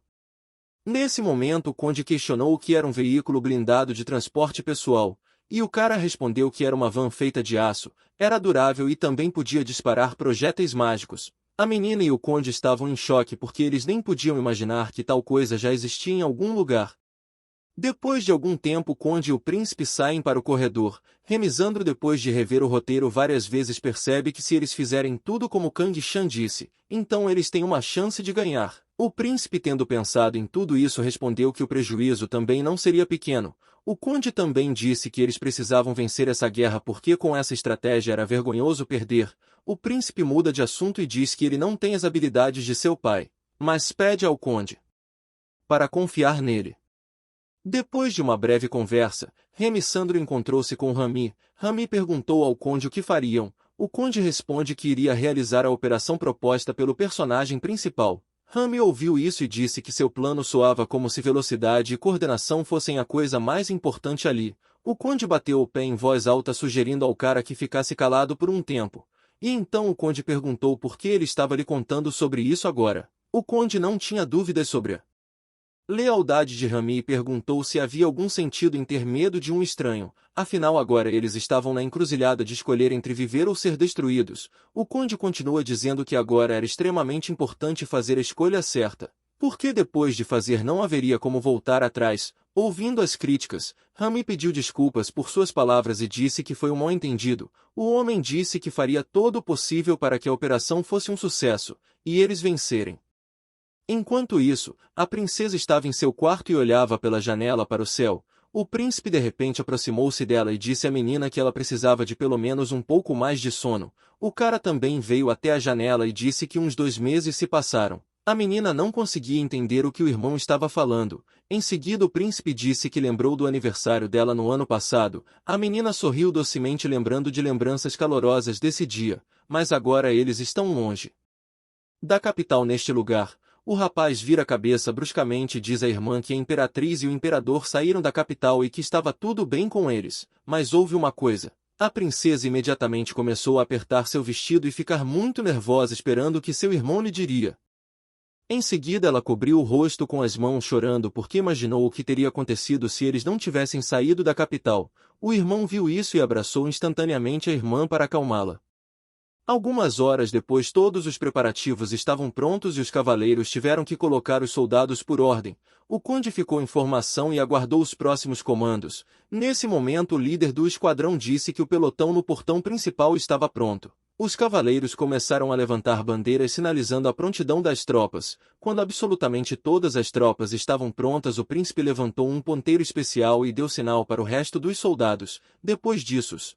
Nesse momento o conde questionou o que era um veículo blindado de transporte pessoal, e o cara respondeu que era uma van feita de aço, era durável e também podia disparar projéteis mágicos. A menina e o conde estavam em choque porque eles nem podiam imaginar que tal coisa já existia em algum lugar. Depois de algum tempo o conde e o príncipe saem para o corredor. Remissandro, depois de rever o roteiro várias vezes, percebe que se eles fizerem tudo como Kang Shan disse, então eles têm uma chance de ganhar. O príncipe, tendo pensado em tudo isso, respondeu que o prejuízo também não seria pequeno. O conde também disse que eles precisavam vencer essa guerra porque com essa estratégia era vergonhoso perder. O príncipe muda de assunto e diz que ele não tem as habilidades de seu pai, mas pede ao conde para confiar nele. Depois de uma breve conversa, Remissandro encontrou-se com Rami. Rami perguntou ao conde o que fariam. O conde responde que iria realizar a operação proposta pelo personagem principal. Rami ouviu isso e disse que seu plano soava como se velocidade e coordenação fossem a coisa mais importante ali. O conde bateu o pé em voz alta sugerindo ao cara que ficasse calado por um tempo. E então o conde perguntou por que ele estava lhe contando sobre isso agora. O conde não tinha dúvidas sobre a lealdade de Rami e perguntou se havia algum sentido em ter medo de um estranho, afinal agora eles estavam na encruzilhada de escolher entre viver ou ser destruídos. O conde continua dizendo que agora era extremamente importante fazer a escolha certa, porque depois de fazer não haveria como voltar atrás. Ouvindo as críticas, Rami pediu desculpas por suas palavras e disse que foi um mal-entendido. O homem disse que faria todo o possível para que a operação fosse um sucesso, e eles vencerem. Enquanto isso, a princesa estava em seu quarto e olhava pela janela para o céu. O príncipe de repente aproximou-se dela e disse à menina que ela precisava de pelo menos um pouco mais de sono. O cara também veio até a janela e disse que uns 2 meses se passaram. A menina não conseguia entender o que o irmão estava falando. Em seguida o príncipe disse que lembrou do aniversário dela no ano passado. A menina sorriu docemente lembrando de lembranças calorosas desse dia, mas agora eles estão longe da capital neste lugar. O rapaz vira a cabeça bruscamente e diz à irmã que a imperatriz e o imperador saíram da capital e que estava tudo bem com eles. Mas houve uma coisa. A princesa imediatamente começou a apertar seu vestido e ficar muito nervosa esperando o que seu irmão lhe diria. Em seguida ela cobriu o rosto com as mãos chorando porque imaginou o que teria acontecido se eles não tivessem saído da capital. O irmão viu isso e abraçou instantaneamente a irmã para acalmá-la. Algumas horas depois todos os preparativos estavam prontos e os cavaleiros tiveram que colocar os soldados por ordem. O conde ficou em formação e aguardou os próximos comandos. Nesse momento o líder do esquadrão disse que o pelotão no portão principal estava pronto. Os cavaleiros começaram a levantar bandeiras sinalizando a prontidão das tropas. Quando absolutamente todas as tropas estavam prontas, o príncipe levantou um ponteiro especial e deu sinal para o resto dos soldados. Depois disso, os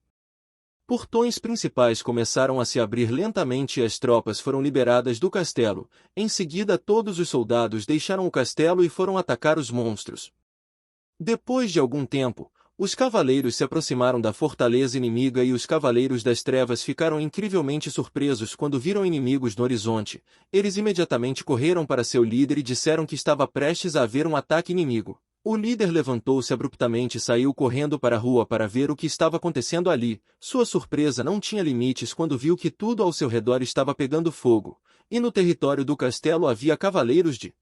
portões principais começaram a se abrir lentamente e as tropas foram liberadas do castelo. Em seguida todos os soldados deixaram o castelo e foram atacar os monstros. Depois de algum tempo, os cavaleiros se aproximaram da fortaleza inimiga e os cavaleiros das trevas ficaram incrivelmente surpresos quando viram inimigos no horizonte. Eles imediatamente correram para seu líder e disseram que estava prestes a haver um ataque inimigo. O líder levantou-se abruptamente e saiu correndo para a rua para ver o que estava acontecendo ali. Sua surpresa não tinha limites quando viu que tudo ao seu redor estava pegando fogo, e no território do castelo havia cavaleiros de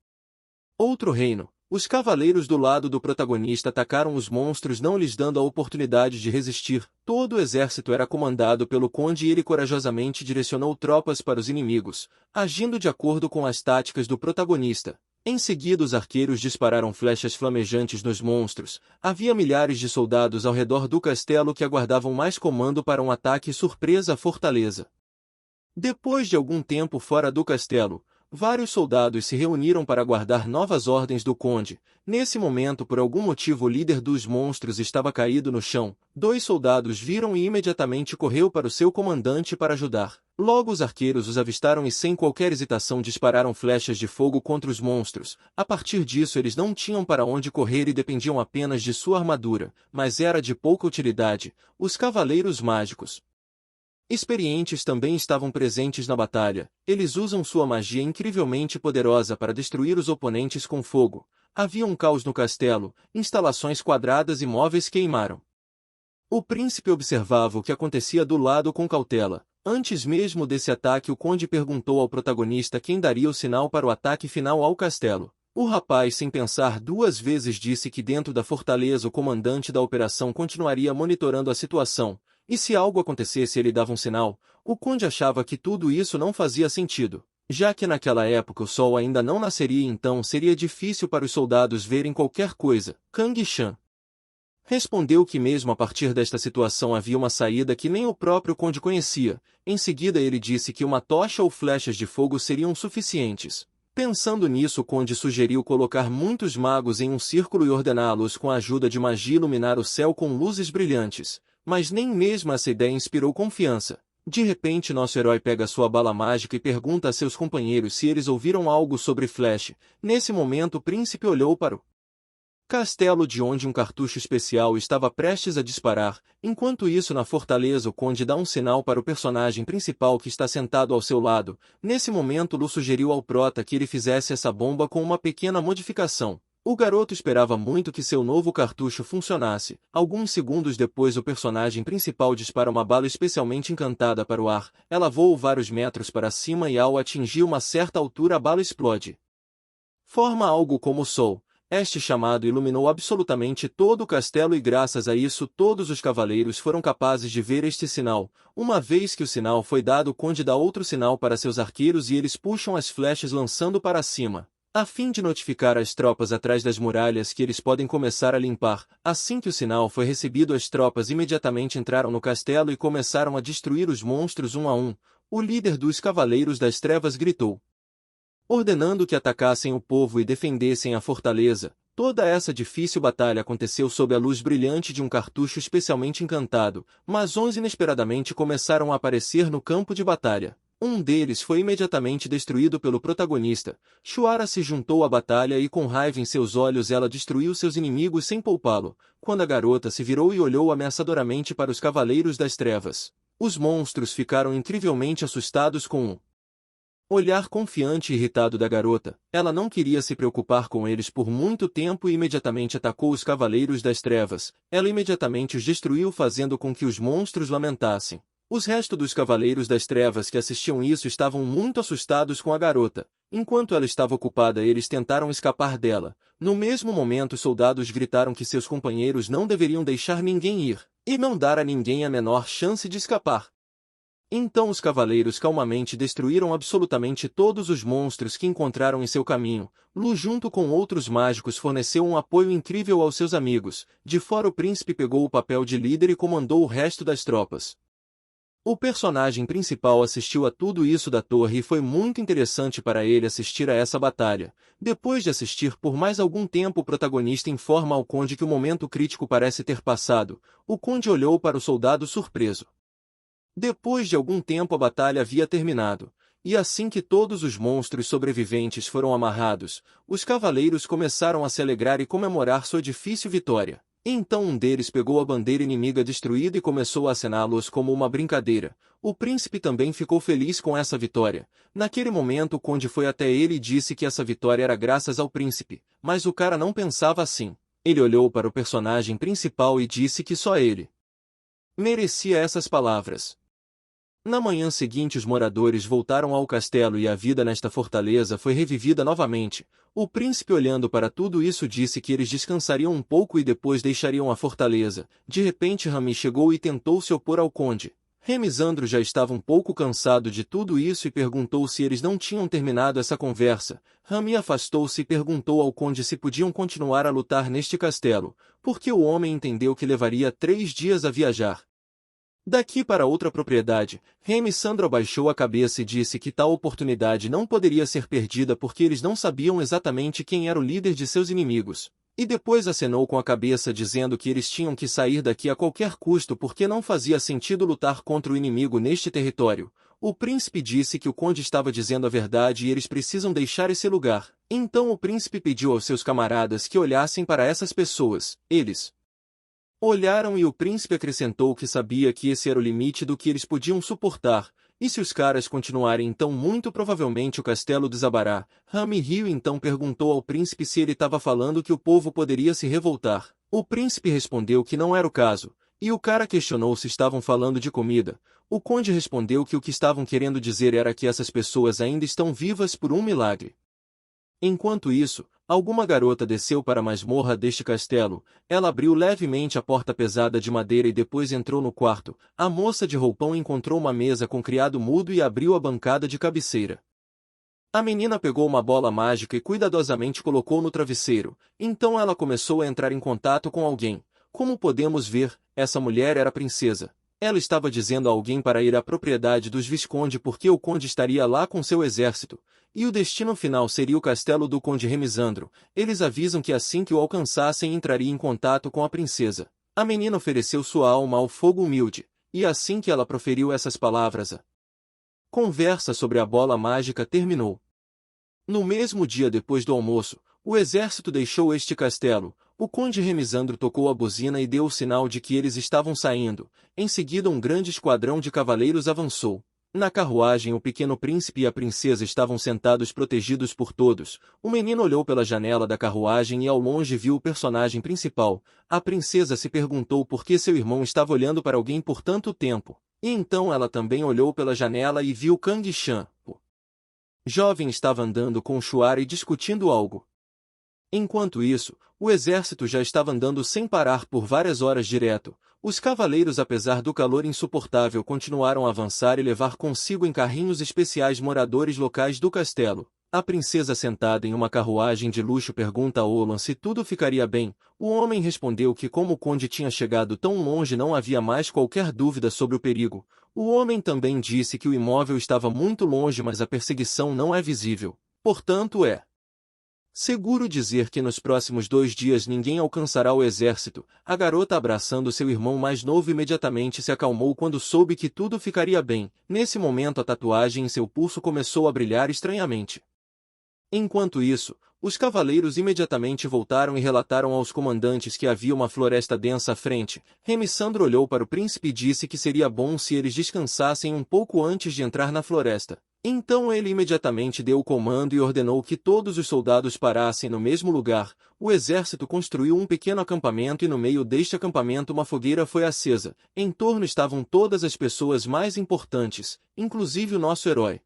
outro reino. Os cavaleiros do lado do protagonista atacaram os monstros, não lhes dando a oportunidade de resistir. Todo o exército era comandado pelo conde e ele corajosamente direcionou tropas para os inimigos, agindo de acordo com as táticas do protagonista. Em seguida os arqueiros dispararam flechas flamejantes nos monstros. Havia milhares de soldados ao redor do castelo que aguardavam mais comando para um ataque surpresa à fortaleza. Depois de algum tempo fora do castelo, vários soldados se reuniram para aguardar novas ordens do conde. Nesse momento, por algum motivo, o líder dos monstros estava caído no chão. 2 soldados viram e imediatamente correu para o seu comandante para ajudar. Logo os arqueiros os avistaram e sem qualquer hesitação dispararam flechas de fogo contra os monstros. A partir disso eles não tinham para onde correr e dependiam apenas de sua armadura, mas era de pouca utilidade. Os cavaleiros mágicos experientes também estavam presentes na batalha. Eles usam sua magia incrivelmente poderosa para destruir os oponentes com fogo. Havia um caos no castelo, instalações quadradas e móveis queimaram. O príncipe observava o que acontecia do lado com cautela. Antes mesmo desse ataque, o conde perguntou ao protagonista quem daria o sinal para o ataque final ao castelo. O rapaz, sem pensar 2 vezes, disse que dentro da fortaleza o comandante da operação continuaria monitorando a situação. E se algo acontecesse ele dava um sinal. O conde achava que tudo isso não fazia sentido, já que naquela época o sol ainda não nasceria e então seria difícil para os soldados verem qualquer coisa. Kang Shan respondeu que mesmo a partir desta situação havia uma saída que nem o próprio conde conhecia. Em seguida ele disse que uma tocha ou flechas de fogo seriam suficientes. Pensando nisso, o conde sugeriu colocar muitos magos em um círculo e ordená-los com a ajuda de magia iluminar o céu com luzes brilhantes. Mas nem mesmo essa ideia inspirou confiança. De repente nosso herói pega sua bala mágica e pergunta a seus companheiros se eles ouviram algo sobre Flash. Nesse momento o príncipe olhou para o castelo de onde um cartucho especial estava prestes a disparar. Enquanto isso, na fortaleza o conde dá um sinal para o personagem principal que está sentado ao seu lado. Nesse momento Lu sugeriu ao prota que ele fizesse essa bomba com uma pequena modificação. O garoto esperava muito que seu novo cartucho funcionasse. Alguns segundos depois o personagem principal dispara uma bala especialmente encantada para o ar. Ela voa vários metros para cima e ao atingir uma certa altura a bala explode. Forma algo como o sol. Este chamado iluminou absolutamente todo o castelo e graças a isso todos os cavaleiros foram capazes de ver este sinal. Uma vez que o sinal foi dado, o conde dá outro sinal para seus arqueiros e eles puxam as flechas lançando para cima, a fim de notificar as tropas atrás das muralhas que eles podem começar a limpar. Assim que o sinal foi recebido, as tropas imediatamente entraram no castelo e começaram a destruir os monstros um a um. O líder dos Cavaleiros das Trevas gritou, ordenando que atacassem o povo e defendessem a fortaleza. Toda essa difícil batalha aconteceu sob a luz brilhante de um cartucho especialmente encantado, mas 11 inesperadamente começaram a aparecer no campo de batalha. Um deles foi imediatamente destruído pelo protagonista. Shuara se juntou à batalha e com raiva em seus olhos ela destruiu seus inimigos sem poupá-lo. Quando a garota se virou e olhou ameaçadoramente para os Cavaleiros das Trevas, os monstros ficaram incrivelmente assustados com um olhar confiante e irritado da garota. Ela não queria se preocupar com eles por muito tempo e imediatamente atacou os Cavaleiros das Trevas. Ela imediatamente os destruiu, fazendo com que os monstros lamentassem. Os restos dos Cavaleiros das Trevas que assistiam isso estavam muito assustados com a garota. Enquanto ela estava ocupada, eles tentaram escapar dela. No mesmo momento, os soldados gritaram que seus companheiros não deveriam deixar ninguém ir, e não dar a ninguém a menor chance de escapar. Então os cavaleiros calmamente destruíram absolutamente todos os monstros que encontraram em seu caminho. Lu, junto com outros mágicos, forneceu um apoio incrível aos seus amigos. De fora, o príncipe pegou o papel de líder e comandou o resto das tropas. O personagem principal assistiu a tudo isso da torre e foi muito interessante para ele assistir a essa batalha. Depois de assistir por mais algum tempo, o protagonista informa ao conde que o momento crítico parece ter passado. O conde olhou para o soldado surpreso. Depois de algum tempo a batalha havia terminado, e assim que todos os monstros sobreviventes foram amarrados, os cavaleiros começaram a se alegrar e comemorar sua difícil vitória. Então um deles pegou a bandeira inimiga destruída e começou a acená-los como uma brincadeira. O príncipe também ficou feliz com essa vitória. Naquele momento o conde foi até ele e disse que essa vitória era graças ao príncipe, mas o cara não pensava assim. Ele olhou para o personagem principal e disse que só ele merecia essas palavras. Na manhã seguinte, os moradores voltaram ao castelo e a vida nesta fortaleza foi revivida novamente. O príncipe, olhando para tudo isso, disse que eles descansariam um pouco e depois deixariam a fortaleza. De repente, Rami chegou e tentou se opor ao conde. Remisandro já estava um pouco cansado de tudo isso e perguntou se eles não tinham terminado essa conversa. Rami afastou-se e perguntou ao conde se podiam continuar a lutar neste castelo, porque o homem entendeu que levaria 3 dias a viajar daqui para outra propriedade. Remisandro abaixou a cabeça e disse que tal oportunidade não poderia ser perdida porque eles não sabiam exatamente quem era o líder de seus inimigos. E depois acenou com a cabeça dizendo que eles tinham que sair daqui a qualquer custo porque não fazia sentido lutar contra o inimigo neste território. O príncipe disse que o conde estava dizendo a verdade e eles precisam deixar esse lugar. Então o príncipe pediu aos seus camaradas que olhassem para essas pessoas. Eles olharam e o príncipe acrescentou que sabia que esse era o limite do que eles podiam suportar, e se os caras continuarem então muito provavelmente o castelo desabará. Rami riu e então perguntou ao príncipe se ele estava falando que o povo poderia se revoltar. O príncipe respondeu que não era o caso, e o cara questionou se estavam falando de comida. O conde respondeu que o que estavam querendo dizer era que essas pessoas ainda estão vivas por um milagre. Enquanto isso, alguma garota desceu para a masmorra deste castelo. Ela abriu levemente a porta pesada de madeira e depois entrou no quarto. A moça de roupão encontrou uma mesa com criado mudo e abriu a bancada de cabeceira. A menina pegou uma bola mágica e cuidadosamente colocou no travesseiro. Então ela começou a entrar em contato com alguém. Como podemos ver, essa mulher era a princesa. Ela estava dizendo a alguém para ir à propriedade dos Visconde porque o conde estaria lá com seu exército, e o destino final seria o castelo do conde Remisandro. Eles avisam que assim que o alcançassem entraria em contato com a princesa. A menina ofereceu sua alma ao fogo humilde, e assim que ela proferiu essas palavras, a conversa sobre a bola mágica terminou. No mesmo dia depois do almoço, o exército deixou este castelo. O conde Remisandro tocou a buzina e deu o sinal de que eles estavam saindo. Em seguida um grande esquadrão de cavaleiros avançou. Na carruagem o pequeno príncipe e a princesa estavam sentados protegidos por todos. O menino olhou pela janela da carruagem e ao longe viu o personagem principal. A princesa se perguntou por que seu irmão estava olhando para alguém por tanto tempo. E então ela também olhou pela janela e viu Kang Shan. O jovem estava andando com Shuara e discutindo algo. Enquanto isso, o exército já estava andando sem parar por várias horas direto. Os cavaleiros, apesar do calor insuportável, continuaram a avançar e levar consigo em carrinhos especiais moradores locais do castelo. A princesa, sentada em uma carruagem de luxo, pergunta a Olan se tudo ficaria bem. O homem respondeu que como o conde tinha chegado tão longe não havia mais qualquer dúvida sobre o perigo. O homem também disse que o imóvel estava muito longe, mas a perseguição não é visível. Portanto, é seguro dizer que nos próximos 2 dias ninguém alcançará o exército. A garota, abraçando seu irmão mais novo, imediatamente se acalmou quando soube que tudo ficaria bem. Nesse momento a tatuagem em seu pulso começou a brilhar estranhamente. Enquanto isso, os cavaleiros imediatamente voltaram e relataram aos comandantes que havia uma floresta densa à frente. Remisandro olhou para o príncipe e disse que seria bom se eles descansassem um pouco antes de entrar na floresta. Então ele imediatamente deu o comando e ordenou que todos os soldados parassem no mesmo lugar. O exército construiu um pequeno acampamento e no meio deste acampamento uma fogueira foi acesa. Em torno estavam todas as pessoas mais importantes, inclusive o nosso herói.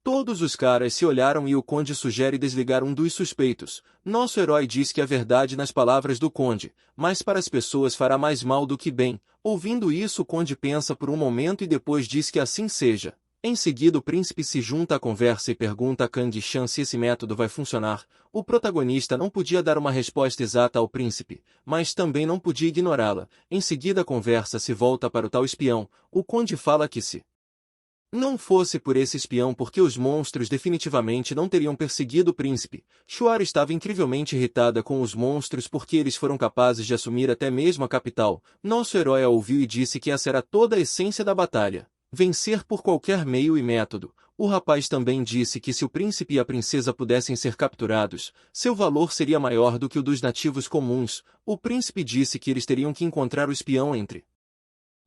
Todos os caras se olharam e o conde sugere desligar um dos suspeitos. Nosso herói diz que a verdade nas palavras do conde, mas para as pessoas fará mais mal do que bem. Ouvindo isso, o conde pensa por um momento e depois diz que assim seja. Em seguida o príncipe se junta à conversa e pergunta a Kang Shan se esse método vai funcionar. O protagonista não podia dar uma resposta exata ao príncipe, mas também não podia ignorá-la. Em seguida a conversa se volta para o tal espião. O conde fala que se não fosse por esse espião porque os monstros definitivamente não teriam perseguido o príncipe. Shuara estava incrivelmente irritada com os monstros porque eles foram capazes de assumir até mesmo a capital. Nosso herói a ouviu e disse que essa era toda a essência da batalha. Vencer por qualquer meio e método. O rapaz também disse que se o príncipe e a princesa pudessem ser capturados, seu valor seria maior do que o dos nativos comuns. O príncipe disse que eles teriam que encontrar o espião entre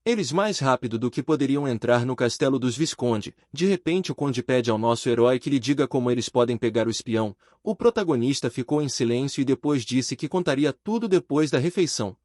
eles mais rápido do que poderiam entrar no castelo dos Visconde. De repente o conde pede ao nosso herói que lhe diga como eles podem pegar o espião. O protagonista ficou em silêncio e depois disse que contaria tudo depois da refeição.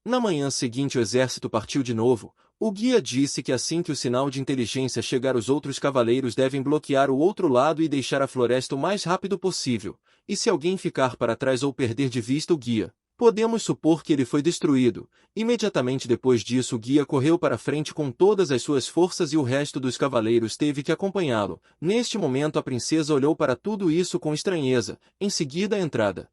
Na manhã seguinte o exército partiu de novo. O guia disse que assim que o sinal de inteligência chegar os outros cavaleiros devem bloquear o outro lado e deixar a floresta o mais rápido possível. E se alguém ficar para trás ou perder de vista o guia, podemos supor que ele foi destruído. Imediatamente depois disso o guia correu para frente com todas as suas forças e o resto dos cavaleiros teve que acompanhá-lo. Neste momento a princesa olhou para tudo isso com estranheza. Em seguida a entrada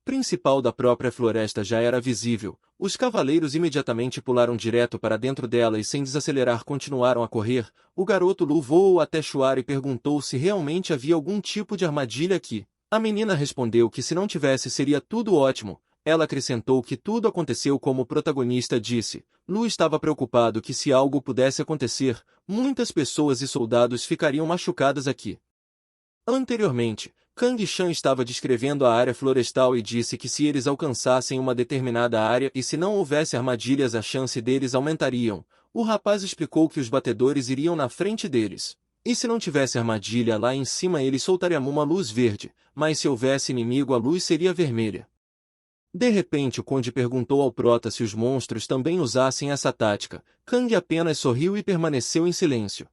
principal da própria floresta já era visível. Os cavaleiros imediatamente pularam direto para dentro dela e sem desacelerar continuaram a correr. O garoto Lu voou até Shuara e perguntou se realmente havia algum tipo de armadilha aqui. A menina respondeu que se não tivesse seria tudo ótimo. Ela acrescentou que tudo aconteceu como o protagonista disse. Lu estava preocupado que se algo pudesse acontecer, muitas pessoas e soldados ficariam machucadas aqui. Anteriormente, Kang Shan estava descrevendo a área florestal e disse que se eles alcançassem uma determinada área e se não houvesse armadilhas a chance deles aumentariam. O rapaz explicou que os batedores iriam na frente deles. E se não tivesse armadilha lá em cima eles soltariam uma luz verde, mas se houvesse inimigo a luz seria vermelha. De repente o conde perguntou ao prota se os monstros também usassem essa tática. Kang apenas sorriu e permaneceu em silêncio.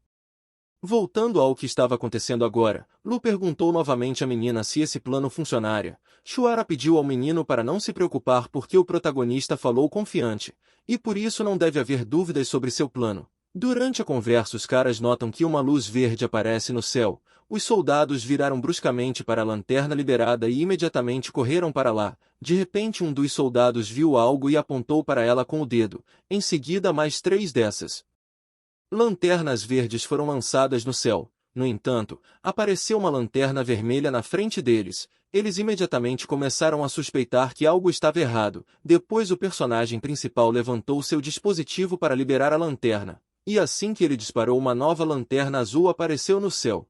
Voltando ao que estava acontecendo agora, Lu perguntou novamente à menina se esse plano funcionaria. Shuara pediu ao menino para não se preocupar porque o protagonista falou confiante, e por isso não deve haver dúvidas sobre seu plano. Durante a conversa os caras notam que uma luz verde aparece no céu. Os soldados viraram bruscamente para a lanterna liberada e imediatamente correram para lá. De repente um dos soldados viu algo e apontou para ela com o dedo. Em seguida mais 3 dessas lanternas verdes foram lançadas no céu. No entanto, apareceu uma lanterna vermelha na frente deles. Eles imediatamente começaram a suspeitar que algo estava errado. Depois o personagem principal levantou seu dispositivo para liberar a lanterna. E assim que ele disparou uma nova lanterna azul apareceu no céu.